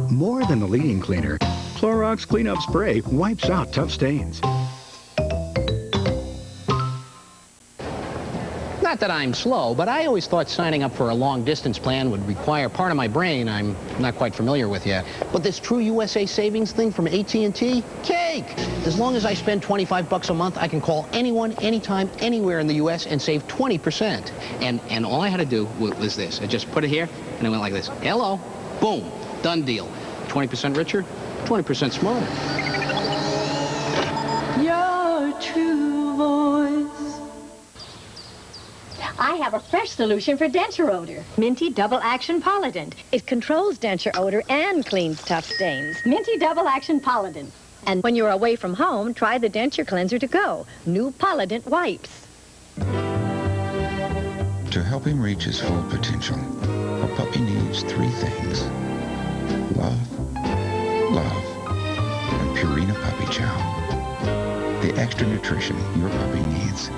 Speaker 3: More than a leading cleaner, Clorox Cleanup Spray wipes out tough stains.
Speaker 4: Not that I'm slow, but I always thought signing up for a long-distance plan would require part of my brain I'm not quite familiar with yet. But this True USA Savings thing from AT&T, cake! As long as I spend $25 a month, I can call anyone, anytime, anywhere in the U.S. and save 20%. And all I had to do was this. I just put it here, and I went like this. Hello, boom, done deal. 20% richer, 20% smarter.
Speaker 25: Your true voice.
Speaker 7: I have a fresh solution for denture odor. Minty Double Action Polident. It controls denture odor and cleans tough stains. Minty Double Action Polident. And when you're away from home, try the denture cleanser to go. New Polident wipes.
Speaker 12: To help him reach his full potential, a puppy needs 3 things. Love, love, and Purina Puppy Chow. The extra nutrition your puppy needs.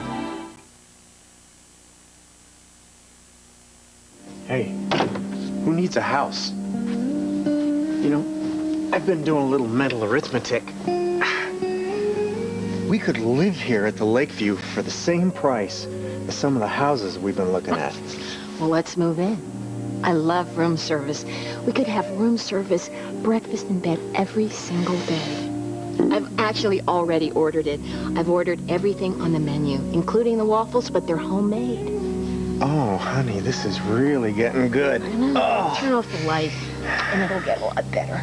Speaker 11: Hey, who needs a house? You know, I've been doing a little mental arithmetic. We could live here at the Lakeview for the same price as some of the houses we've been looking at.
Speaker 25: Well, let's move in. I love room service. We could have room service, breakfast in bed every single day. I've actually already ordered it. I've ordered everything on the menu, including the waffles, but they're homemade.
Speaker 11: Oh, honey, this is really getting good.
Speaker 25: I know.
Speaker 11: Oh.
Speaker 25: Turn off the light, and it'll get a lot better.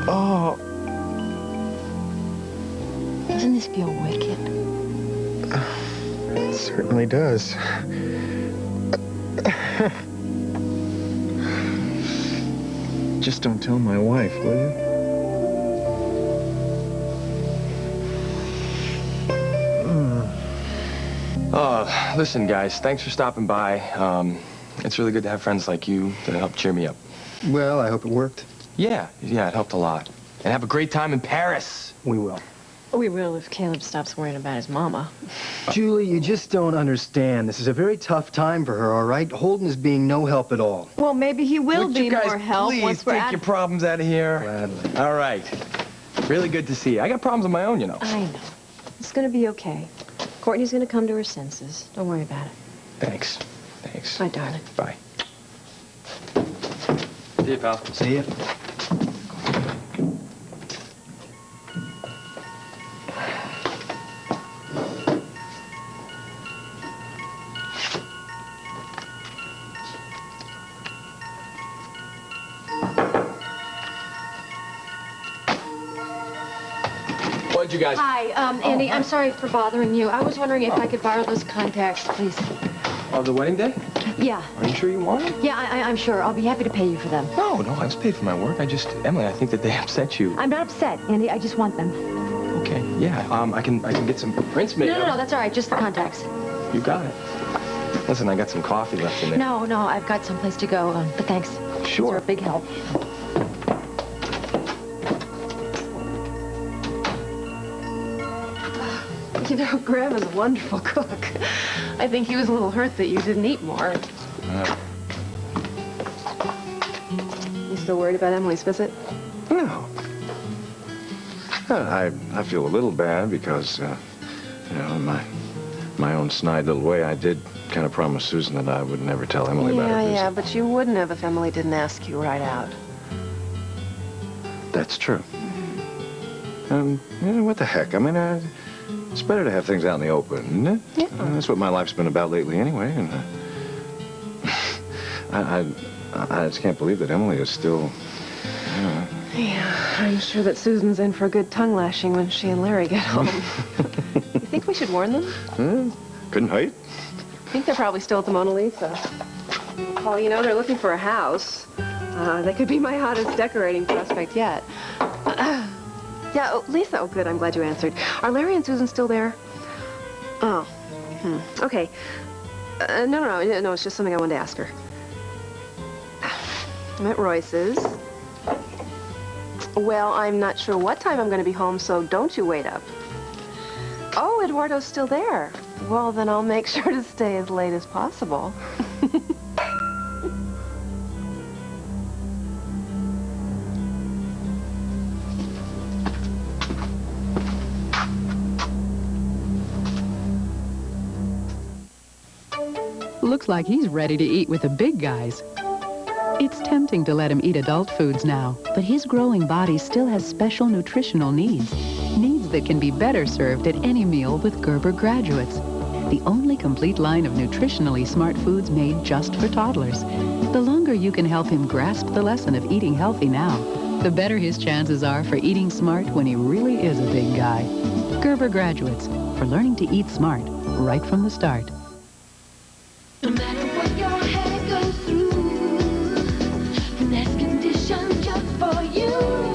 Speaker 11: Oh.
Speaker 25: Doesn't this feel wicked?
Speaker 11: It certainly does. Just don't tell my wife, will you?
Speaker 22: Listen, guys, thanks for stopping by. It's really good to have friends like you to help cheer me up.
Speaker 15: Well, I hope it worked.
Speaker 22: Yeah, it helped a lot. And have a great time in Paris.
Speaker 15: We will.
Speaker 10: We will if Caleb stops worrying about his mama.
Speaker 15: Julie, you just don't understand. This is a very tough time for her, all right? Holden is being no help at all.
Speaker 10: Well, maybe he will
Speaker 22: Would
Speaker 10: be
Speaker 22: you guys
Speaker 10: more help
Speaker 22: please
Speaker 10: once we're
Speaker 22: take
Speaker 10: out.
Speaker 22: your problems out of here?
Speaker 15: Gladly.
Speaker 22: All right. Really good to see you. I got problems of my own, you know.
Speaker 10: I know. It's gonna be okay. Courtney's gonna come to her senses. Don't worry about it.
Speaker 22: Thanks. Thanks.
Speaker 10: Bye, darling.
Speaker 22: Bye. See you, pal.
Speaker 15: See ya.
Speaker 22: What'd you guys...
Speaker 10: Hi, Andy, I'm sorry for bothering you. I was wondering if I could borrow those contacts, please.
Speaker 22: Of the wedding day?
Speaker 10: Yeah.
Speaker 22: Are you sure you want them?
Speaker 10: Yeah, I'm sure. I'll be happy to pay you for them.
Speaker 22: No, I was paid for my work. Emily, I think that they upset you.
Speaker 10: I'm not upset, Andy. I just want them.
Speaker 22: Okay, yeah. I can get some prints made.
Speaker 10: No, that's all right. Just the contacts.
Speaker 22: You got it. Listen, I got some coffee left in there.
Speaker 10: No, I've got someplace to go, but thanks.
Speaker 22: Sure.
Speaker 10: You're a big help.
Speaker 20: You know, Graham is a wonderful cook. I think he was a little hurt that you didn't eat more. You still worried about Emily's visit?
Speaker 8: No. I feel a little bad because, you know, in my own snide little way, I did kind of promise Susan that I would never tell Emily about her visit.
Speaker 20: Yeah, but you wouldn't have if Emily didn't ask you right out.
Speaker 8: That's true. You know, what the heck? I mean, it's better to have things out in the open, isn't it?
Speaker 20: Yeah.
Speaker 8: That's what my life's been about lately anyway, and I just can't believe that Emily is still, you know.
Speaker 20: Yeah, I'm sure that Susan's in for a good tongue lashing when she and Larry get home. You think we should warn them?
Speaker 8: Couldn't hurt.
Speaker 20: I think they're probably still at the Mona Lisa. Well, you know, they're looking for a house. They could be my hottest decorating prospect yet. Yeah, oh, Lisa, oh, good, I'm glad you answered. Are Larry and Susan still there? Oh, okay. No, it's just something I wanted to ask her. I'm at Royce's. Well, I'm not sure what time I'm going to be home, so don't you wait up. Oh, Eduardo's still there. Well, then I'll make sure to stay as late as possible.
Speaker 9: Looks like he's ready to eat with the big guys. It's tempting to let him eat adult foods now, but his growing body still has special nutritional needs. Needs that can be better served at any meal with Gerber Graduates. The only complete line of nutritionally smart foods made just for toddlers. The longer you can help him grasp the lesson of eating healthy now, the better his chances are for eating smart when he really is a big guy. Gerber Graduates, for learning to eat smart right from the start.
Speaker 2: No matter what your hair goes through, Finesse condition just for you.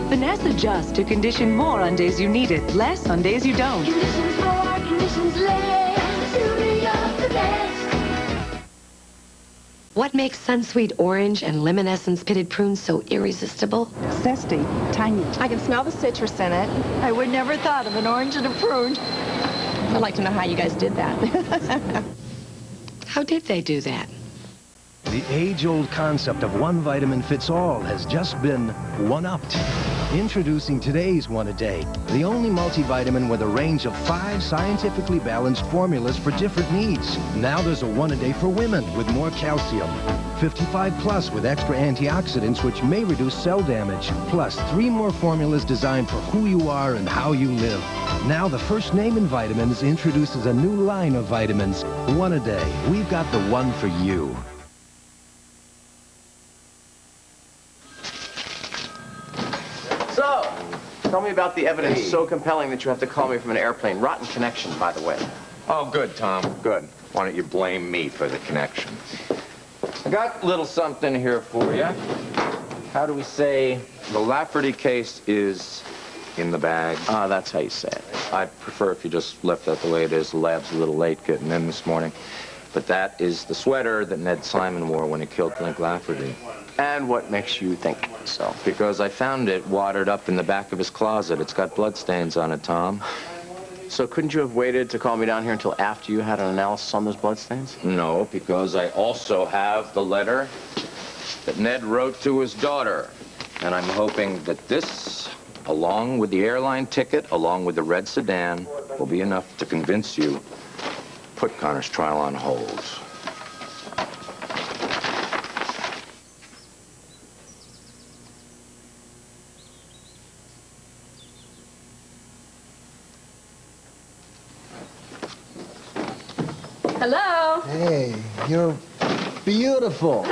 Speaker 16: Finesse adjusts to condition more on days you need it, less on days you don't.
Speaker 2: Conditions more, conditions less. Superior Finesse.
Speaker 17: What makes Sunsweet Orange and Lemon Essence Pitted Prunes so irresistible?
Speaker 23: Zesty, tangy.
Speaker 20: I can smell the citrus in it.
Speaker 23: I would never thought of an orange and a prune.
Speaker 20: I'd like to know how you guys did that.
Speaker 17: How did they do that?
Speaker 24: The age-old concept of one vitamin fits all has just been one-upped. Introducing today's One-A-Day, the only multivitamin with a range of 5 scientifically balanced formulas for different needs. Now there's a One-A-Day for women with more calcium. 55 plus with extra antioxidants which may reduce cell damage. Plus 3 more formulas designed for who you are and how you live. Now the first name in vitamins introduces a new line of vitamins. One-A-Day. We've got the one for you.
Speaker 11: So, tell me about the evidence so compelling that you have to call me from an airplane. Rotten connection, by the way.
Speaker 19: Oh, good, Tom, good. Why don't you blame me for the connection? I got a little something here for you. How do we say the Lafferty case is in the bag?
Speaker 11: Ah, that's how you say it.
Speaker 19: I'd prefer if you just left that the way it is. The lab's a little late getting in this morning. But that is the sweater that Ned Simon wore when he killed Link Lafferty.
Speaker 11: And what makes you think so?
Speaker 19: Because I found it watered up in the back of his closet. It's got bloodstains on it, Tom.
Speaker 11: So couldn't you have waited to call me down here until after you had an analysis on those bloodstains?
Speaker 19: No, because I also have the letter that Ned wrote to his daughter. And I'm hoping that this, along with the airline ticket, along with the red sedan, will be enough to convince you to put Connor's trial on hold.
Speaker 20: Hello.
Speaker 26: Hey, you're beautiful.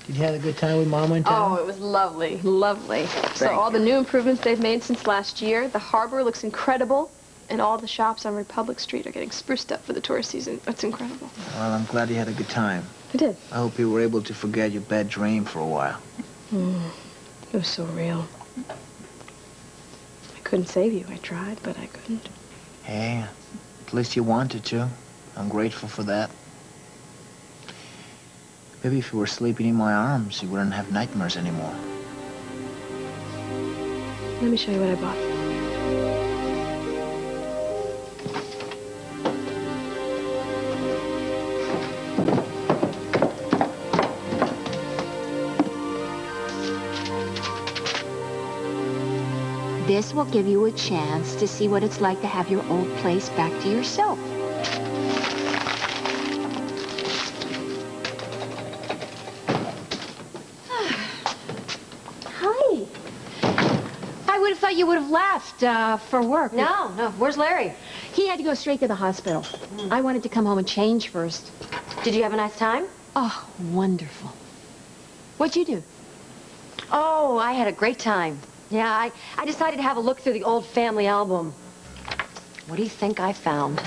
Speaker 26: Did you have a good time with Mama in town?
Speaker 20: Oh, it was lovely, lovely. So all the new improvements they've made since last year, the harbor looks incredible, and all the shops on Republic Street are getting spruced up for the tourist season. It's incredible.
Speaker 26: Well, I'm glad you had a good time.
Speaker 20: I did.
Speaker 26: I hope you were able to forget your bad dream for a while.
Speaker 20: It was so real. I couldn't save you. I tried, but I couldn't.
Speaker 26: Hey, at least you wanted to. I'm grateful for that. Maybe if you were sleeping in my arms, you wouldn't have nightmares anymore.
Speaker 20: Let me show you what I bought.
Speaker 25: This will give you a chance to see what it's like to have your old place back to yourself.
Speaker 10: Hi. I would have thought you would have left for work.
Speaker 25: No. Where's Larry?
Speaker 10: He had to go straight to the hospital. I wanted to come home and change first.
Speaker 25: Did you have a nice time?
Speaker 10: Oh, wonderful. What'd you do?
Speaker 25: Oh, I had a great time. Yeah, I decided to have a look through the old family album. What do you think I found?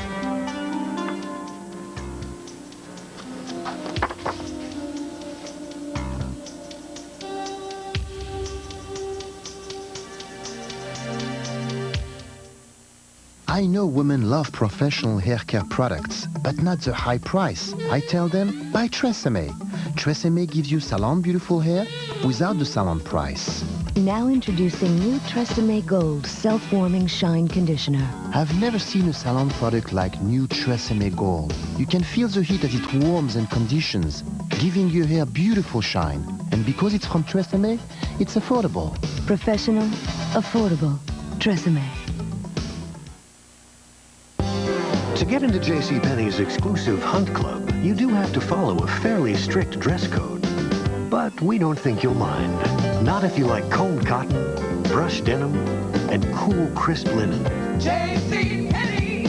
Speaker 1: I know women love professional hair care products, but not the high price. I tell them, buy Tresemme. Tresemme gives you salon beautiful hair without the salon price.
Speaker 5: Now introducing new Tresemme Gold Self-Warming Shine Conditioner.
Speaker 1: I've never seen a salon product like new Tresemme Gold. You can feel the heat as it warms and conditions, giving your hair beautiful shine. And because it's from Tresemme, it's affordable.
Speaker 5: Professional, affordable. Tresemme.
Speaker 24: To get into JCPenney's exclusive Hunt Club, you do have to follow a fairly strict dress code. But we don't think you'll mind. Not if you like combed cotton, brushed denim, and cool, crisp linen. JCPenney!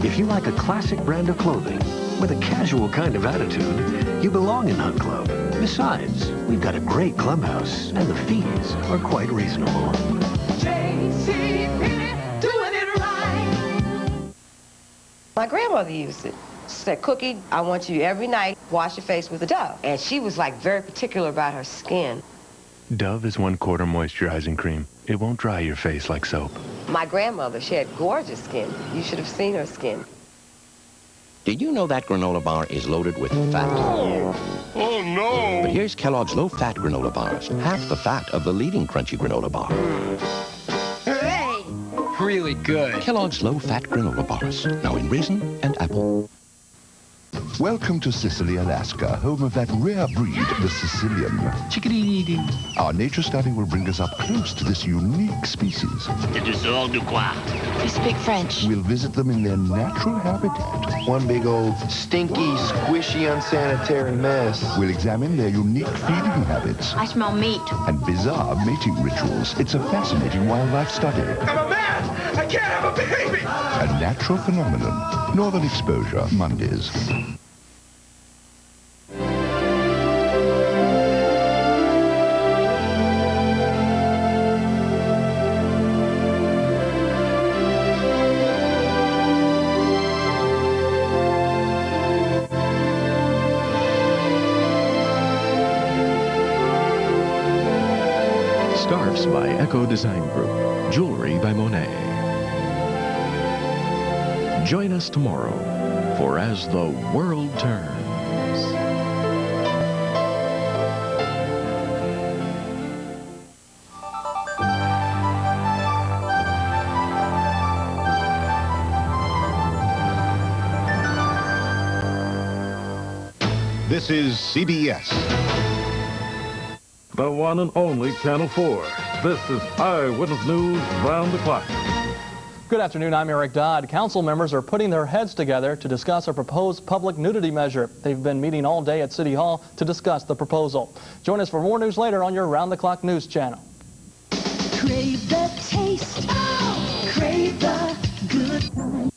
Speaker 24: If you like a classic brand of clothing with a casual kind of attitude, you belong in Hunt Club. Besides, we've got a great clubhouse, and the fees are quite reasonable.
Speaker 6: JCPenney, doing it right.
Speaker 14: My grandmother used it. She said, Cookie, I want you every night wash your face with a Dove. And she was like very particular about her skin.
Speaker 18: Dove is 1/4 moisturizing cream. It won't dry your face like soap.
Speaker 14: My grandmother, she had gorgeous skin. You should have seen her skin.
Speaker 21: Did you know that granola bar is loaded with fat?
Speaker 6: Oh, no!
Speaker 21: But here's Kellogg's low-fat granola bars. Half the fat of the leading crunchy granola bar.
Speaker 6: Hooray!
Speaker 21: Really good. Kellogg's low-fat granola bars. Now in raisin and apple.
Speaker 27: Welcome to Sicily, Alaska, home of that rare breed, the Sicilian.
Speaker 6: Chickadee.
Speaker 27: Our nature study will bring us up close to this unique species.
Speaker 6: Tu sors de quoi?
Speaker 25: I speak French.
Speaker 27: We'll visit them in their natural habitat.
Speaker 15: One big old stinky, squishy, unsanitary mess.
Speaker 27: We'll examine their unique feeding habits
Speaker 25: I smell meat.
Speaker 27: and bizarre mating rituals. It's a fascinating wildlife study.
Speaker 6: I'm a man! I can't have a baby!
Speaker 27: A natural phenomenon. Northern Exposure, Mondays.
Speaker 28: Scarves by Echo Design Group. Jewelry by Monet. Join us tomorrow for As the World Turns.
Speaker 29: This is CBS.
Speaker 30: The one and only Channel 4. This is Eyewitness News Round the Clock.
Speaker 31: Good afternoon, I'm Eric Dodd. Council members are putting their heads together to discuss a proposed public nudity measure. They've been meeting all day at City Hall to discuss the proposal. Join us for more news later on your Round the Clock News Channel.
Speaker 2: Crave the taste. Crave the good.